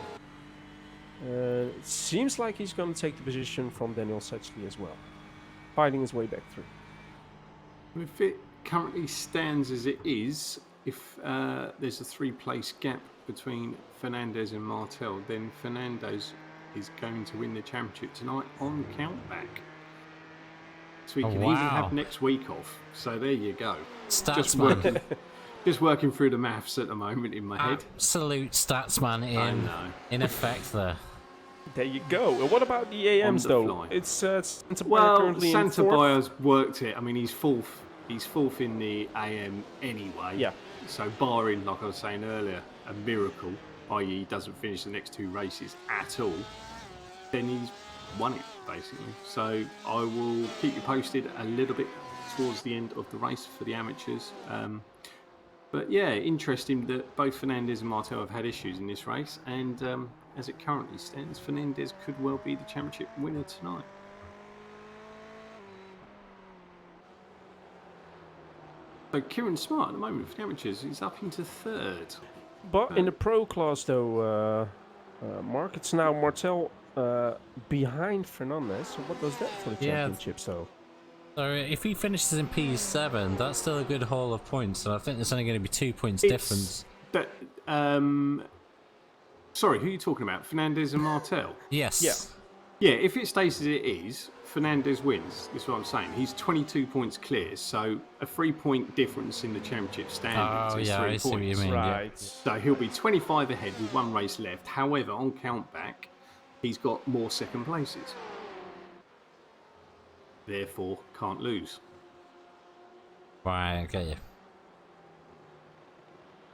It seems like he's going to take the position from Daniel Setchley as well, fighting his way back through. If it currently stands as it is, if there's a 3-place gap between Fernandez and Martel, then Fernandez is going to win the championship tonight on countback. So we can even have next week off. So there you go. Statsman. Just working through the maths at the moment in my head. Absolute statsman in effect there. There you go. What about the AMs though? Fly. It's Santa well, currently Santa in 4th. Baya's worked it. I mean, he's fourth. He's fourth in the AM anyway. Yeah. So barring, like I was saying earlier, a miracle, i.e. he doesn't finish the next 2 races at all, then he's won it basically. So I will keep you posted a little bit towards the end of the race for the amateurs. But yeah, interesting that both Fernandez and Martel have had issues in this race, and as it currently stands, Fernandez could well be the championship winner tonight. So Kieran Smart at the moment for the amateurs, he's up into 3rd. But in the pro class though, Mark, it's now Martel behind Fernandez. So what does that for the championships though? So if he finishes in P7, that's still a good haul of points, and I think there's only going to be 2 points difference. That, sorry, who are you talking about? Fernandez and Martel? Yes. Yeah. Yeah, if it stays as it is, Fernandez wins. That's what I'm saying. He's 22 points clear, so a 3-point difference in the championship standings is 3 I points. see what you mean. Right. Yeah. So he'll be 25 ahead with 1 race left. However, on countback, he's got more second places. Therefore, can't lose. Right, I get you.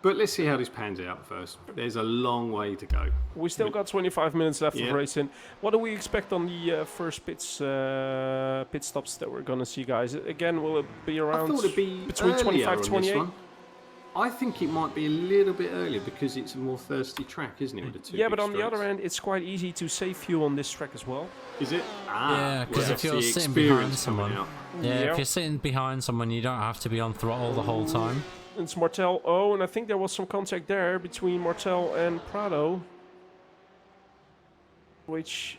But let's see how this pans out first. There's a long way to go. We still got 25 minutes left of racing. What do we expect on the first pit stops that we're going to see, guys? Again, will it be around I thought it'd be between earlier 25 on 28? this one. I think it might be a little bit earlier because it's a more thirsty track, isn't it? With the two Yeah, big but on the straights? other end, it's quite easy to save fuel on this track as well. Is it? Yeah, because if that's you're the sitting behind experience coming someone, out. yeah, if you're sitting behind someone, you don't have to be on throttle the whole time. It's Martel. Oh, and I think there was some contact there between Martel and Prado, which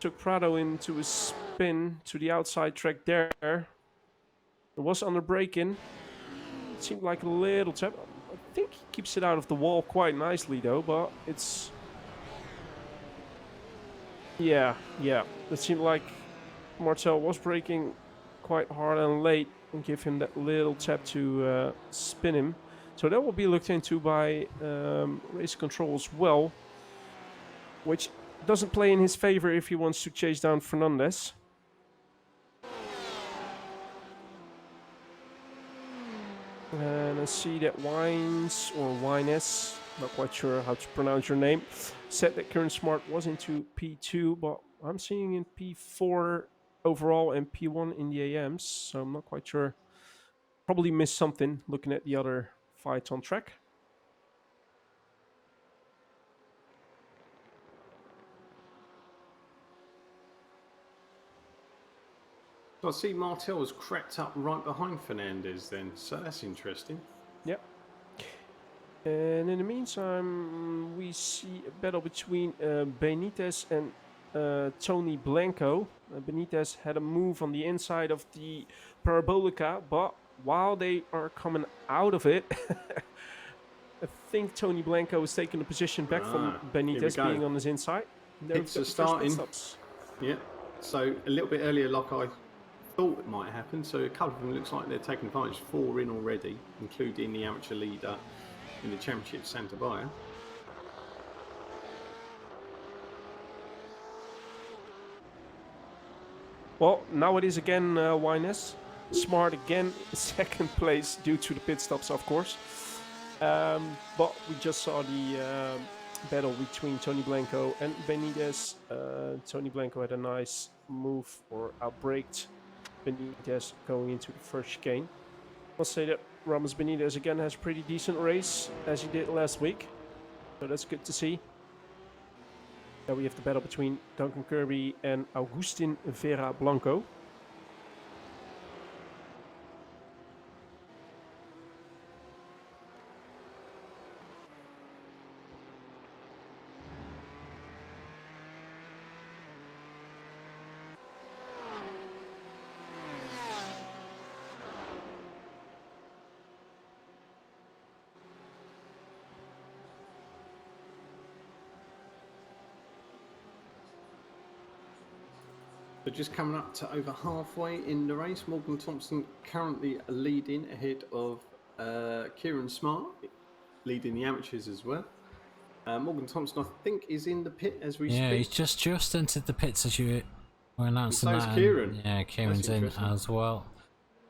took Prado into a spin to the outside track there. It was under braking. It seemed like a little tap. I think he keeps it out of the wall quite nicely though, but it's... Yeah. It seemed like Martel was braking quite hard and late and give him that little tap to spin him. So that will be looked into by race control as well, which doesn't play in his favor if he wants to chase down Fernandez. And I see that Wines, or Wines, not quite sure how to pronounce your name, said that Kieran Smart was into P2, but I'm seeing in P4 overall and P1 in the AMs, so I'm not quite sure. Probably missed something looking at the other fights on track. So I see Martel has crept up right behind Fernandez then, so that's interesting. Yep. And in the meantime, we see a battle between Benitez and Tony Blanco. Benitez had a move on the inside of the Parabolica, but while they are coming out of it, I think Tony Blanco is taking a position back from Benitez being on his inside. It's a starting. Yeah, so a little bit earlier, like I thought it might happen. So a couple of them looks like they're taking advantage. 4 in already, including the amateur leader in the championship, Santa Baya. Well, now it is again Wines. Smart again, second place due to the pit stops, of course. But we just saw the battle between Tony Blanco and Benitez. Tony Blanco had a nice move or outbraked Benitez going into the first chicane. I'll say that Ramos Benitez again has a pretty decent race as he did last week. So that's good to see. Now we have the battle between Duncan Kirby and Augustin Vera Blanco. So just coming up to over halfway in the race, Morgan Thompson currently leading ahead of Kieran Smart, leading the amateurs as well. Morgan Thompson, I think, is in the pit as we speak. Yeah, he's just entered the pits as you were announcing and that. So is Kieran. Yeah, Kieran's in as well.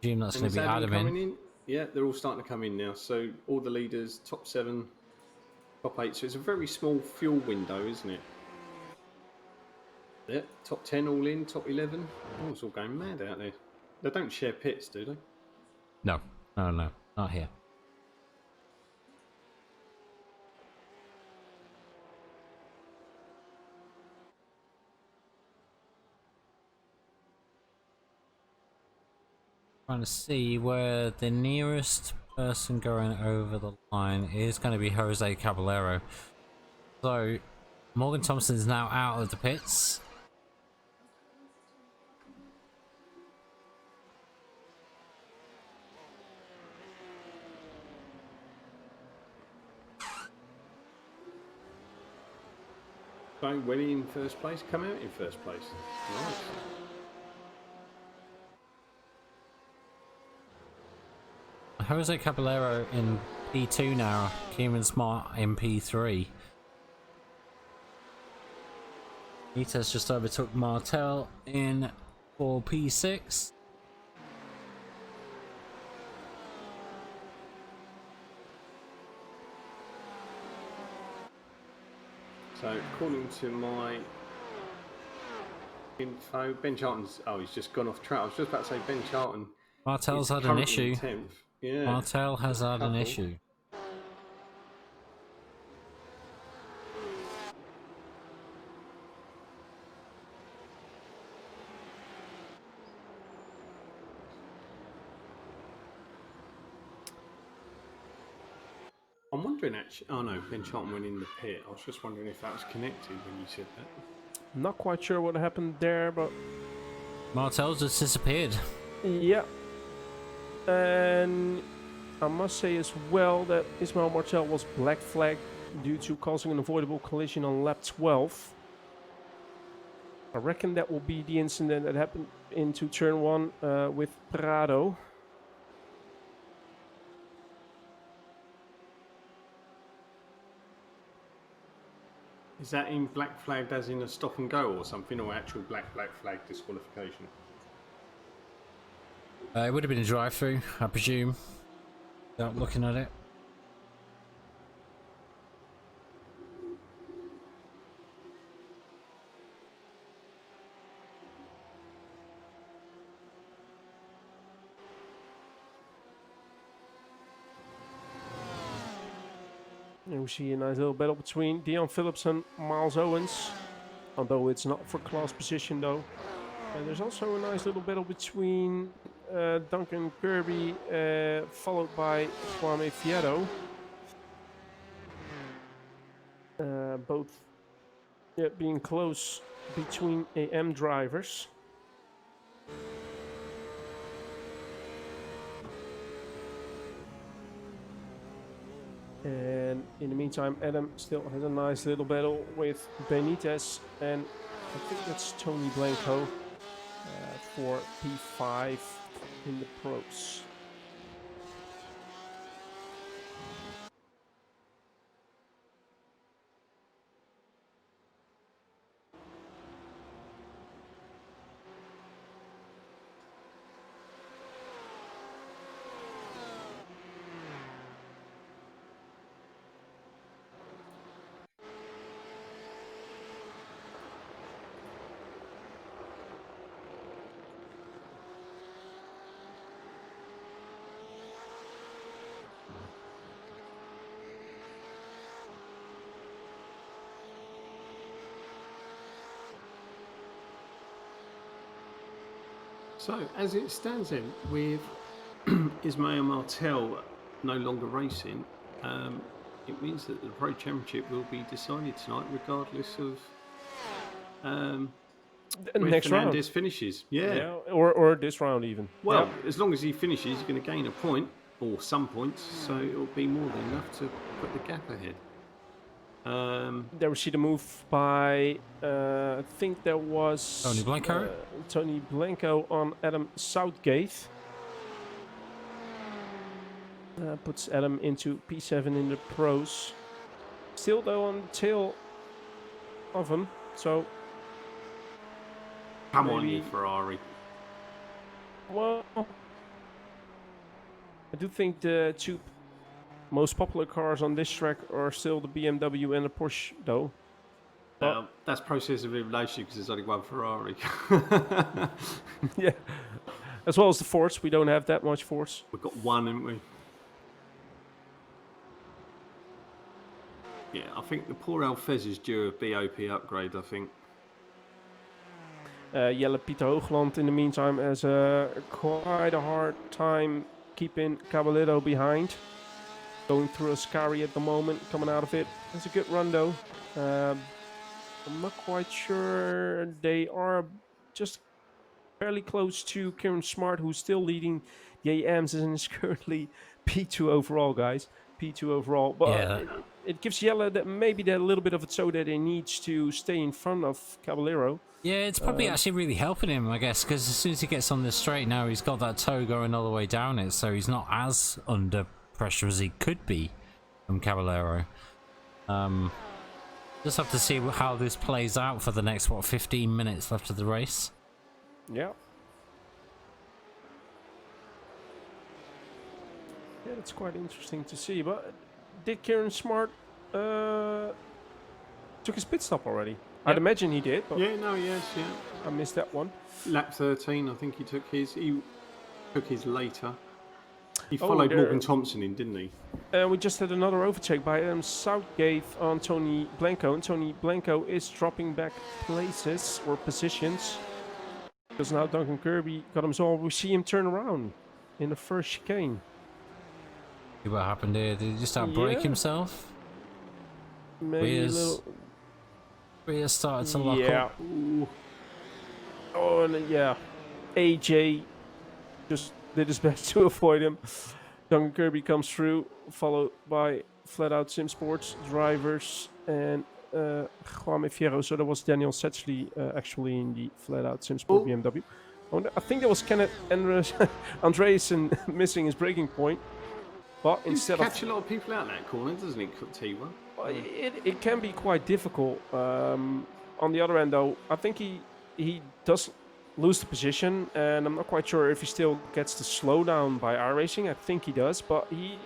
I assume that's going to be Adam in. Yeah, they're all starting to come in now. So all the leaders, top 7, top 8. So it's a very small fuel window, isn't it? Yeah, top 10 all in, top 11. Oh, it's all going mad out there. They don't share pits, do they? No, not here. Trying to see where the nearest person going over the line is going to be Jose Caballero. So Morgan Thompson is now out of the pits. So when he in first place, come out in first place. Nice. Jose Caballero in P2 now, Kieran Smart in P3. Benitez just overtook Martel in for P6. So according to my info, Ben Charlton's, he's just gone off track. I was just about to say Ben Charlton. Martel's had an issue. 10th. Yeah. Martel has had an Couple. issue. I'm wondering actually. Oh no, Ben Charlton went in the pit. I was just wondering if that was connected when you said that. Not quite sure what happened there, but Martel's just disappeared. yeah. And I must say as well that Ismail Martel was black flagged due to causing an avoidable collision on lap 12. I reckon that will be the incident that happened into turn 1 with Prado. Is that in black flagged as in a stop and go or something, or actual black flag disqualification? It would have been a drive-through, I presume. Without looking at it. And we see a nice little battle between Dion Phillips and Miles Owens, although it's not for class position though. And there's also a nice little battle between Duncan Kirby, followed by Kwame Fierro. Both being close between AM drivers. And in the meantime, Adam still has a nice little battle with Benitez, and I think that's Tony Blanco for P5 in the pros. So, as it stands then, with Ismail Martel no longer racing, it means that the Pro Championship will be decided tonight, regardless of where Next Fernandez round finishes. Yeah. or this round even. Well, as long as he finishes, he's going to gain a point or some points, so it'll be more than enough to put the gap ahead. There we see the move by, I think there was Tony Blanco? Tony Blanco on Adam Southgate. Puts Adam into P7 in the pros. Still though on the tail of him, so Come on, maybe- you Ferrari. well, I do think the two most popular cars on this track are still the BMW and the Porsche though. That's process of elimination because there's only one Ferrari. Yeah, as well as the Fords. We don't have that much Fords. We've got one, haven't we? Yeah, I think the poor Alfez is due a BOP upgrade, I think. Jelle Pieter Hoogland in the meantime has quite a hard time keeping Caballero behind. Going through Ascari at the moment, coming out of it. It's a good run though. I'm not quite sure. They are just fairly close to Kieran Smart, who's still leading the AMs and is currently P2 overall, guys. P2 overall. But Yeah. it gives Jelle that maybe that little bit of a toe that he needs to stay in front of Caballero. Yeah, it's probably actually really helping him, I guess, because as soon as he gets on this straight now, he's got that toe going all the way down it, so he's not as under pressure as he could be from Caballero. Just have to see how this plays out for the next, 15 minutes left of the race. Yeah. Yeah, that's quite interesting to see. But did Kieran Smart took his pit stop already? I'd imagine he did, but Yeah, no, yes, yeah. I missed that one. Lap 13, I think he took his. He took his later. He Oh, followed there. Morgan Thompson in, didn't he? We just had another overtake by Southgate on Tony Blanco. And Tony Blanco is dropping back places or positions. Because now Duncan Kirby got him solved. We see him turn around in the first chicane. See what happened here? Did he just start brake himself? Maybe a little. Rear started to lock up. Ooh. Oh, and yeah. AJ just did his best to avoid him. Duncan Kirby comes through, followed by Flat Out Sim Sports drivers and Juan Fierro. So that was Daniel Setchley actually in the Flat Out Sim Sport BMW. Oh, I think that was Kenneth Andreessen missing his braking point. But instead of catch a lot of people out in that corner, doesn't it, T1? It can be quite difficult. On the other end, though, I think he does lose the position, and I'm not quite sure if he still gets the slowdown by iRacing. I think he does, but he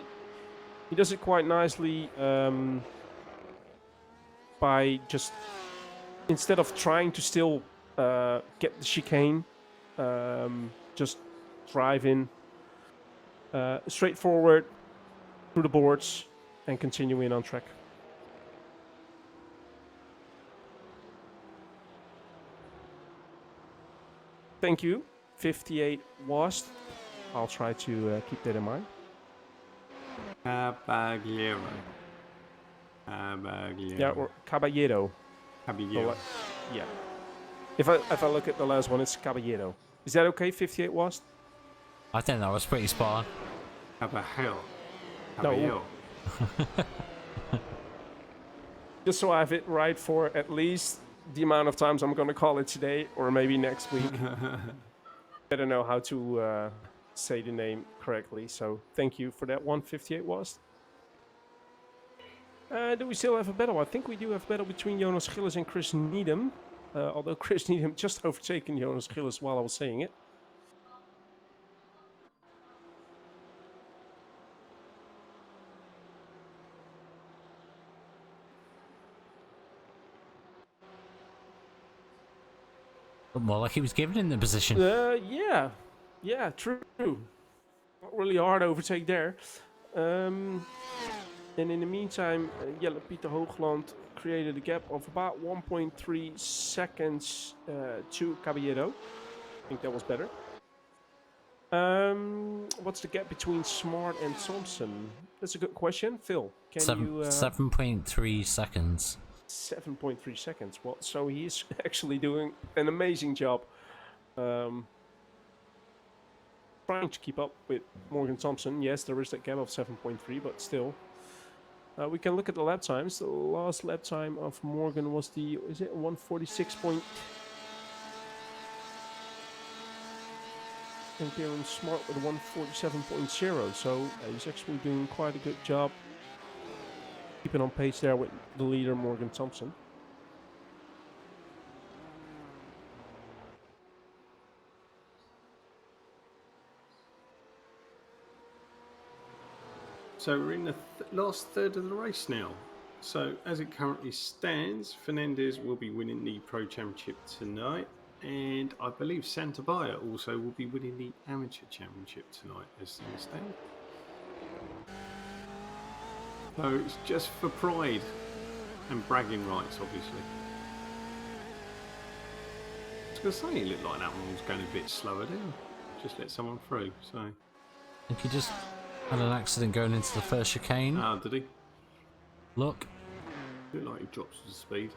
does it quite nicely by just instead of trying to still get the chicane, just drive in straightforward through the boards and continue in on track. Thank you, 58 Wast. I'll try to keep that in mind. Caballero. Yeah, or Caballero. Caballero. Yeah. If I look at the last one, it's Caballero. Is that okay, 58 Wast? I think that was pretty spot on. Caballero. No. Just so I have it right for at least the amount of times I'm going to call it today or maybe next week. I don't know how to say the name correctly, so thank you for that one, 58 Wast. Do we still have a battle? I think we do have a battle between Jonas Gillis and Chris Needham. Although Chris Needham just overtaken Jonas Gillis while I was saying it. More like he was given in the position. Yeah, true. Not really hard overtake there. And in the meantime, Jelle Pieter Hoogland created a gap of about 1.3 seconds to Caballero. I think that was better. What's the gap between Smart and Thompson? That's a good question. Phil, can you... 7.3 seconds. 7.3 seconds. Well, so he's actually doing an amazing job trying to keep up with Morgan Thompson. Yes, there is that gap of 7.3, but still. We can look at the lap times. The last lap time of Morgan was the, is it 146. And Kieran Smart with a 147.0. So he's actually doing quite a good job keeping on pace there with the leader Morgan Thompson. So we're in the last third of the race now. So as it currently stands, Fernandez will be winning the Pro Championship tonight, and I believe Santabaya also will be winning the Amateur Championship tonight as things stand. So it's just for pride and bragging rights, obviously. I was going to say, it looked like that one was going a bit slower down. Just let someone through, so... I think he just had an accident going into the first chicane. Ah, did he? Look. Looked like he drops the speed.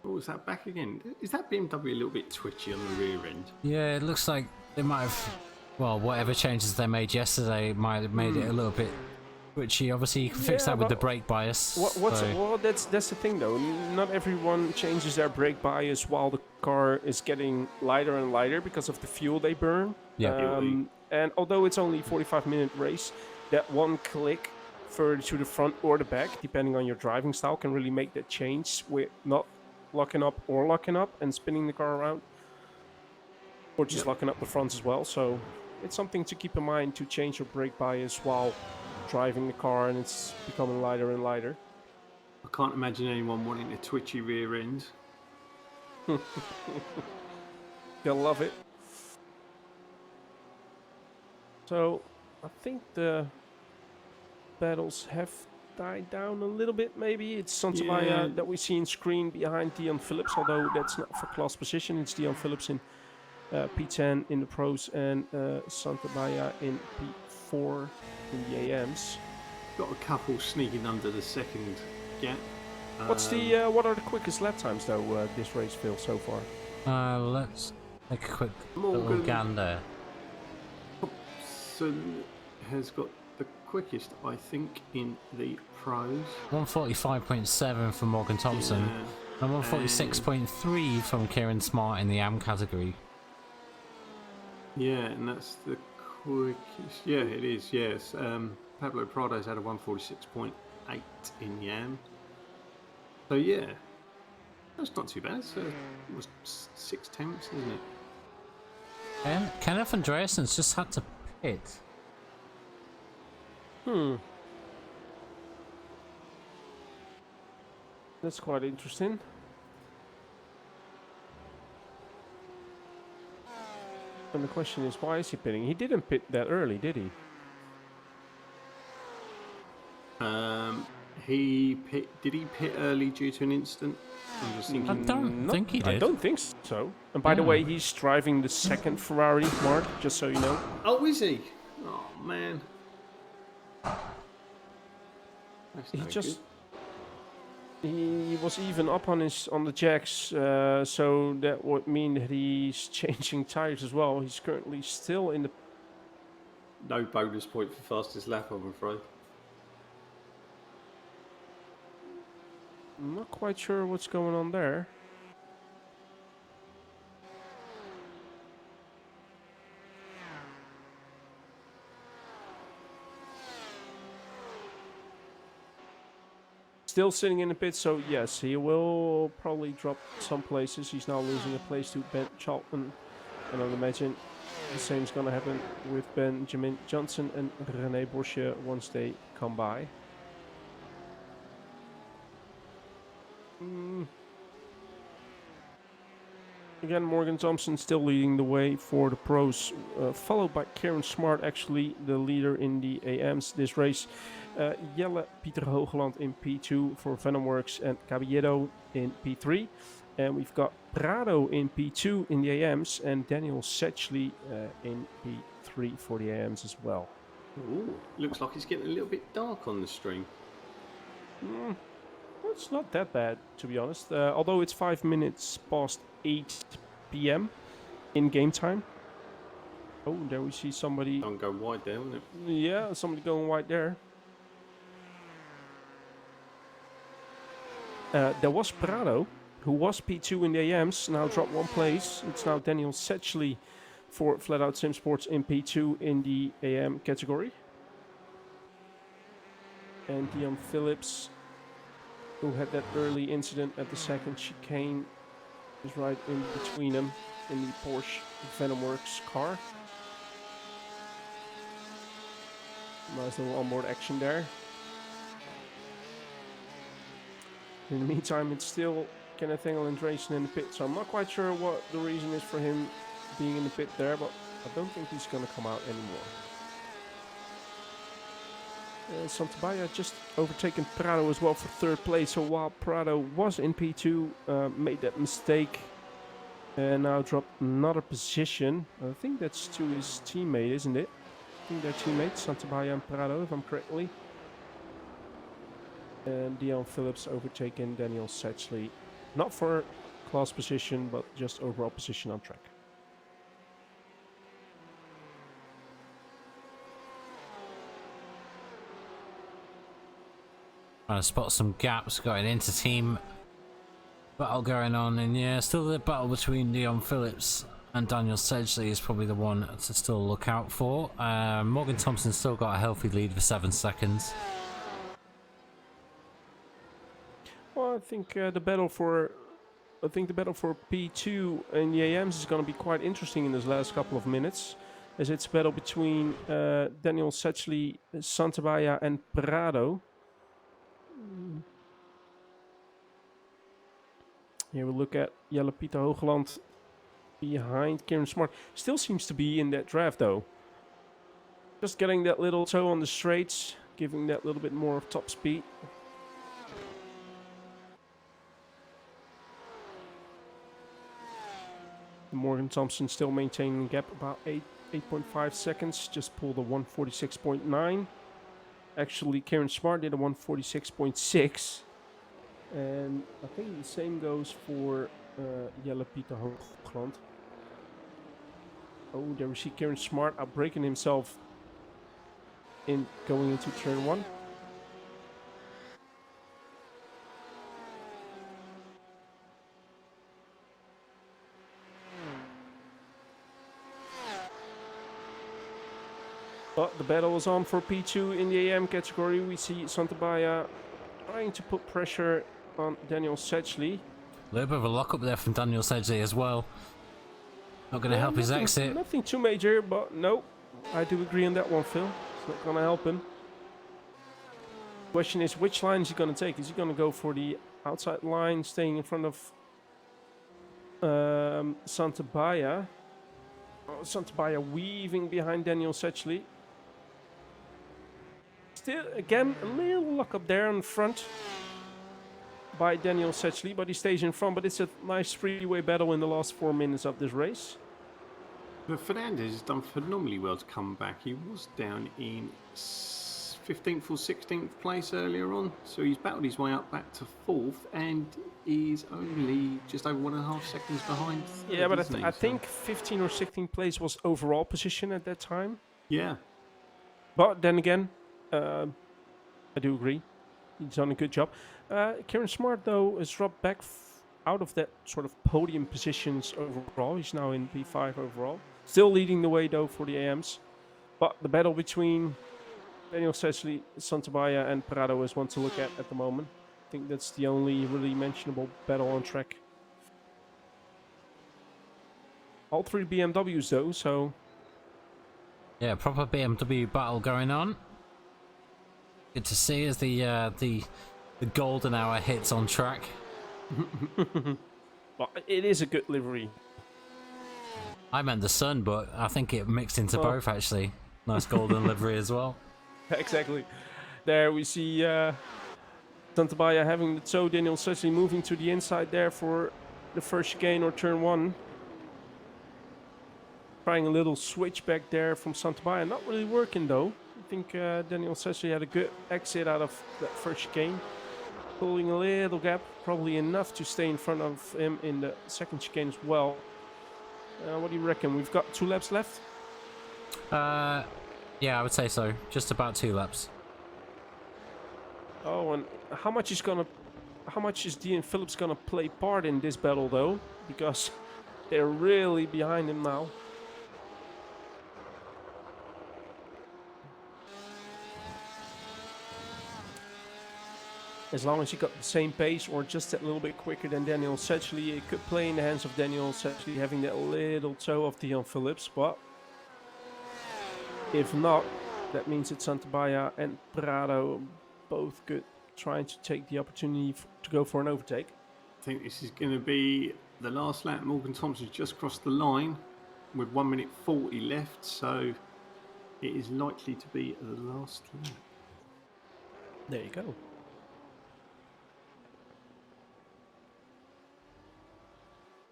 Oh, is that back again? Is that BMW a little bit twitchy on the rear end? Yeah, it looks like they might have... Well, whatever changes they made yesterday might have made it a little bit twitchy. Obviously, you can fix that with the brake bias. Well, that's the thing, though. Not everyone changes their brake bias while the car is getting lighter and lighter because of the fuel they burn. Yeah. And although it's only a 45-minute race, that one click further to the front or the back, depending on your driving style, can really make that change with not locking up or locking up and spinning the car around. Or just locking up the front as well. So it's something to keep in mind to change your brake bias while driving the car and it's becoming lighter and lighter. I can't imagine anyone wanting a twitchy rear end. Gotta love it. So, I think the battles have died down a little bit, maybe. It's Santabaya Yeah. that we see in screen behind Dion Phillips, although that's not for class position. It's Dion Phillips in P10 in the pros and Santabaya in P4 in the AMs. Got a couple sneaking under the second gap. What are the quickest lap times though this race, Phil, so far? Let's take a quick little Morgan gander. Thompson has got the quickest, I think, in the pros. 145.7 from Morgan Thompson, Yeah. and 146.3 from Kieran Smart in the AM category. Yeah, and that's the quickest. Yeah, it is. Yes. Pablo Prado's had a 146.8 in Yam. So yeah, that's not too bad. It's it was 6/10, isn't it? And Kenneth Andreassen's just had to pit. That's quite interesting. And the question is, why is he pitting? He didn't pit that early, did he? He pit. Did he pit early due to an incident? I'm just I thinking. don't think he did. I don't think so. And by the way, he's driving the second Ferrari, Mark, just so you know. Oh, is he? Oh man. That's He no just good. he was even up on the jacks, so that would mean that he's changing tires as well. He's currently still in the. No bonus point for fastest lap, I'm afraid. I'm not quite sure what's going on there. Still sitting in the pit, so yes, he will probably drop some places. He's now losing a place to Ben Charlton, and I would imagine the same is going to happen with Benjamin Johnson and René Borsche once they come by. Again, Morgan Thompson still leading the way for the pros, followed by Kieran Smart, actually the leader in the AMs this race. Jelle Pieter Hoogland in P2 for Venomworks and Caballero in P3. And we've got Prado in P2 in the AMs and Daniel Setchley in P3 for the AMs as well. Ooh, looks like it's getting a little bit dark on the stream. It's not that bad, to be honest. Although it's 5 minutes past 8 p.m. in game time. Oh, there we see somebody. Don't go wide there, won't it? Yeah, somebody going wide there. There was Prado, who was P2 in the AMs, now dropped one place. It's now Daniel Setchley for Flat Out Sim Sports in P2 in the AM category. And Dion Phillips, who had that early incident at the second chicane, is right in between them in the Porsche Venomworks car. Nice little onboard action there. In the meantime, it's still Kenneth Engel and Drayson in the pit, so I'm not quite sure what the reason is for him being in the pit there, but I don't think he's going to come out anymore. Santabaya just overtaken Prado as well for third place. So while Prado was in P2, made that mistake and now dropped another position. I think that's to his teammate, isn't it? I think they're teammates, Santabaya and Prado, if I'm correctly. And Dion Phillips overtaken Daniel Setchley. Not for class position, but just overall position on track. Trying to spot some gaps going into team battle going on, and yeah, still the battle between Dion Phillips and Daniel Sedgley is probably the one to still look out for. Morgan Thompson's still got a healthy lead for 7 seconds. Well, I think the battle for P2 and the AMs is going to be quite interesting in this last couple of minutes, as it's a battle between Daniel Setchley, Santabaya, and Prado. Here we look at Jelle Pieter Hoogland behind Kieran Smart. Still seems to be in that draft though. Just getting that little toe on the straights, giving that little bit more of top speed. Morgan Thompson still maintaining gap about 8.5 seconds. Just pulled a 146.9. Actually, Kieran Smart did a 146.6. And I think the same goes for Jelle Pieter Hoogland. Oh, there we see Kieran Smart outbreaking himself in going into turn 1. But the battle is on for P2 in the AM category. We see Santabaya trying to put pressure on Daniel Sedgley. A little bit of a lock up there from Daniel Sedgley as well. Not going to help his exit. Nothing too major, but no. I do agree on that one, Phil. It's not going to help him. Question is, which line is he going to take? Is he going to go for the outside line, staying in front of Santabaya? Oh, Santabaya weaving behind Daniel Sedgley. Still, again, a little lock up there in front by Daniel Sedgley, but he stays in front. But it's a nice three-way battle in the last 4 minutes of this race. But Fernandez has done phenomenally well to come back. He was down in 15th or 16th place earlier on, so he's battled his way up back to 4th and is only just over 1.5 seconds behind third, yeah, but I so think 15th or 16th place was overall position at that time. Yeah. But then again, I do agree. He's done a good job. Kieran Smart, though, has dropped back out of that sort of podium positions overall. He's now in P5 overall. Still leading the way, though, for the AMs. But the battle between Daniel Sedgley, Santabaya, and Prado is one to look at the moment. I think that's the only really mentionable battle on track. All 3 BMWs, though, so... Yeah, proper BMW battle going on. Good to see as the golden hour hits on track. Well, it is a good livery. I meant the sun, but I think it mixed into both actually. Nice golden livery as well. Exactly. There we see Santabaya having the toe. Daniel Sedgley moving to the inside there for the first chicane or turn 1. Trying a little switch back there from Santabaya. Not really working though. I think Daniel Sedgley had a good exit out of that first chicane. Pulling a little gap, probably enough to stay in front of him in the second chicane as well. What do you reckon? We've got 2 laps left? Yeah, I would say so. Just about 2 laps. Oh, and how much is Dean Phillips gonna play part in this battle though? Because they're really behind him now. As long as he got the same pace or just a little bit quicker than Daniel Sedgley, it could play in the hands of Daniel Sedgley having that little toe of Dion Phillips. But if not, that means it's Santabaya and Prado both good, trying to take the opportunity to go for an overtake. I think this is going to be the last lap. Morgan Thompson's just crossed the line with 1 minute 40 left, so it is likely to be the last lap. There you go.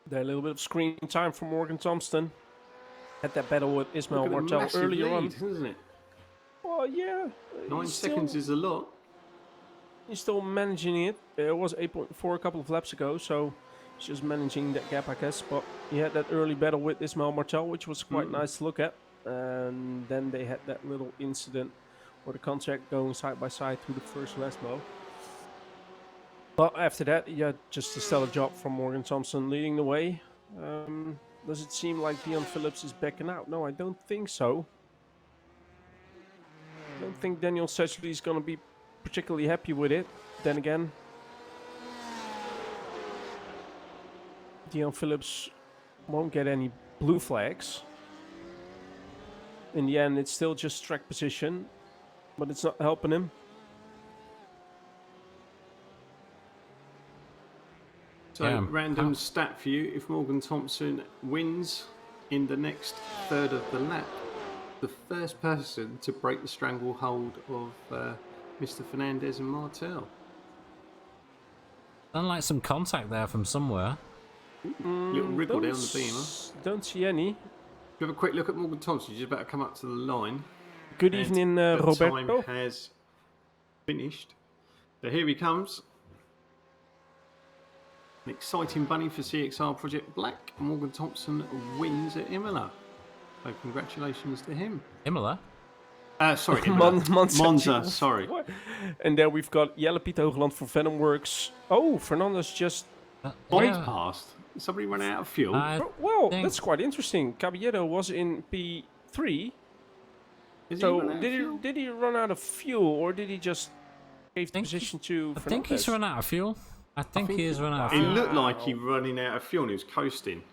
There, a little bit of screen time for Morgan Thompson. Had that battle with Ismail Martel earlier lead, on. Isn't it? Well, yeah. 9 seconds is a lot. He's still managing it. It was 8.4 a couple of laps ago, so he's just managing that gap, I guess. But he had that early battle with Ismail Martel, which was quite nice to look at. And then they had that little incident where the contact going side by side through the first Lesmo. But after that, yeah, just a stellar job from Morgan Thompson leading the way. Does it seem like Dion Phillips is backing out? No, I don't think so. I don't think Daniel Sedgley is going to be particularly happy with it. Then again, Dion Phillips won't get any blue flags. In the end, it's still just track position, but it's not helping him. So, Yeah. random stat for you. If Morgan Thompson wins in the next third of the lap, the first person to break the stranglehold of Mr. Fernandez and Martel. Sound like some contact there from somewhere. Little wriggle down the beamer. Don't see any. If you have a quick look at Morgan Thompson, you're just about to come up to the line. Good And evening, the Roberto. time has finished. So here he comes. An exciting bunny for CXR Project Black. Morgan Thompson wins at Imola. So congratulations to him. Imola? Sorry, Imola. Monza, Jesus. sorry. What? And there we've got Jelle Piet Hoogland for Venom Works. Oh, Fernandez just... Bypassed. Somebody ran out of fuel. Well, think- that's quite interesting. Caballero was in P3. Is So he run out of fuel? did he run out of fuel, or did he just gave the think position to I think he's Fernandez? run out of fuel. I think he has run out of It fuel. looked like he running out of fuel and he was coasting.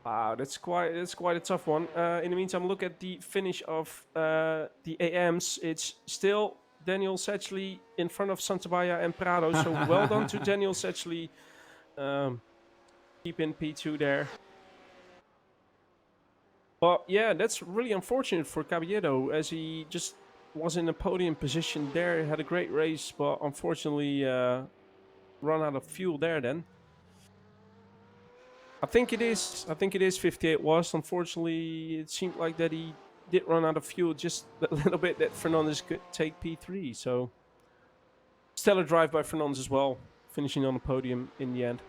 Wow, that's quite a tough one. In the meantime, look at the finish of the AMs. It's still Daniel Setchley in front of Santabaya and Prado. So well done to Daniel Setchley. Keep in P2 there. But yeah, that's really unfortunate for Caballero, as he just was in a podium position there. He had a great race, but unfortunately run out of fuel there then. I think it is 58 was. Unfortunately, it seemed like that he did run out of fuel just a little bit, that Fernandez could take P3. So stellar drive by Fernandez as well, finishing on the podium in the end.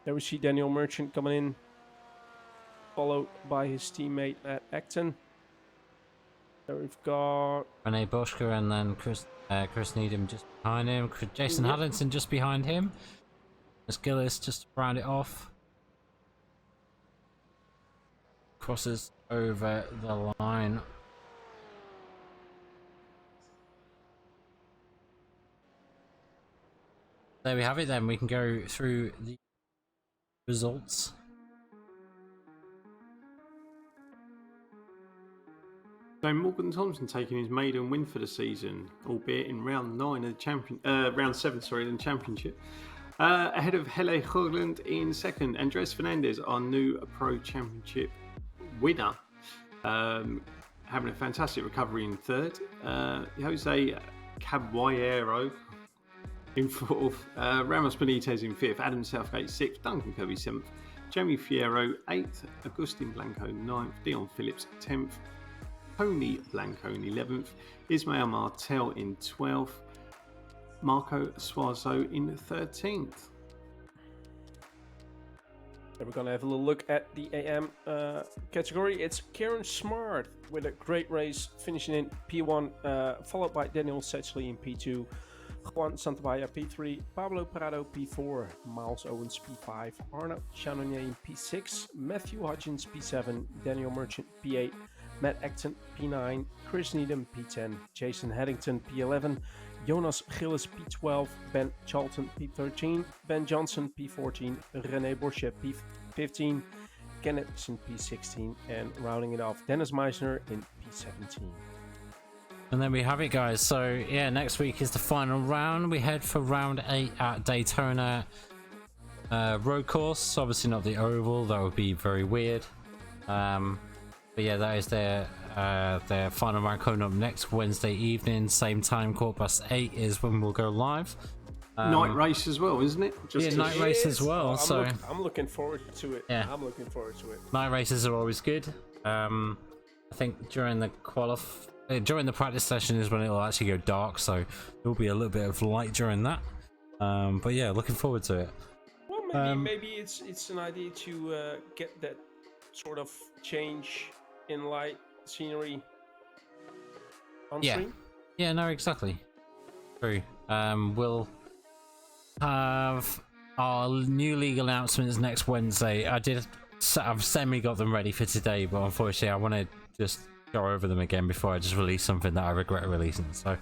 There we see Daniel Merchant coming in, followed by his teammate at Acton. There we've got Rene Boschke and then Chris Needham just behind him. Jason Haddington just behind him. As Gillis just to round it off. Crosses over the line. There we have it then. We can go through the results. So Morgan Thompson taking his maiden win for the season, albeit in round 9 of the round 7, sorry, in the championship. Ahead of Hele Hoogland in second. Andres Fernandez, our new Pro Championship winner, having a fantastic recovery in third. Jose Caballero in fourth. Ramos Benitez in fifth. Adam Southgate sixth. Duncan Kirby seventh. Jamie Fierro eighth. Agustin Blanco ninth. Dion Phillips 10th. Tony Blanco in 11th. Ismail Martel in 12th. Marco Suazo in 13th. We're going to have a little look at the AM category. It's Kieran Smart with a great race, finishing in P1, followed by Daniel Setchley in P2, Juan Santabaya P3, Pablo Prado P4, Miles Owens P5, Arnaud Chanonnier in P6, Matthew Hutchins P7, Daniel Merchant P8, Matt Acton P9, Chris Needham P10, Jason Haddington P11, Jonas Gillis P12, Ben Charlton P13, Ben Johnson P14, René Borsche P15, Kennethson P16, and rounding it off, Dennis Meisner in P17. And then we have it, guys. So yeah, next week is the final round. We head for round 8 at Daytona road course. Obviously not the oval, that would be very weird. But yeah, that is their final round coming up next Wednesday evening, same time, 8:15 is when we'll go live. Night race as well, isn't it? Night race as well. I'm looking forward to it. Yeah. I'm looking forward to it. Night races are always good. I think during the during the practice session is when it will actually go dark, so there'll be a little bit of light during that. But yeah, looking forward to it. Well, maybe it's an idea to get that sort of change in light scenery on stream. Yeah, no, exactly. True. We'll have our new league announcements next Wednesday. I've semi got them ready for today, but unfortunately I want to just go over them again before I just release something that I regret releasing. So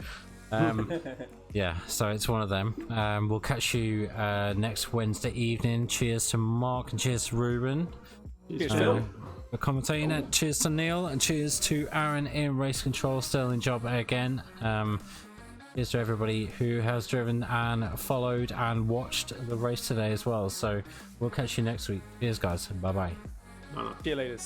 yeah, so it's one of them. We'll catch you next Wednesday evening. Cheers to Mark and cheers to Ruben. Cheers, Phil. For commentating it. Cheers to Neil and cheers to Aaron in race control. Sterling job again. Cheers to everybody who has driven and followed and watched the race today as well. So we'll catch you next week. Cheers, guys. Bye bye. See you later.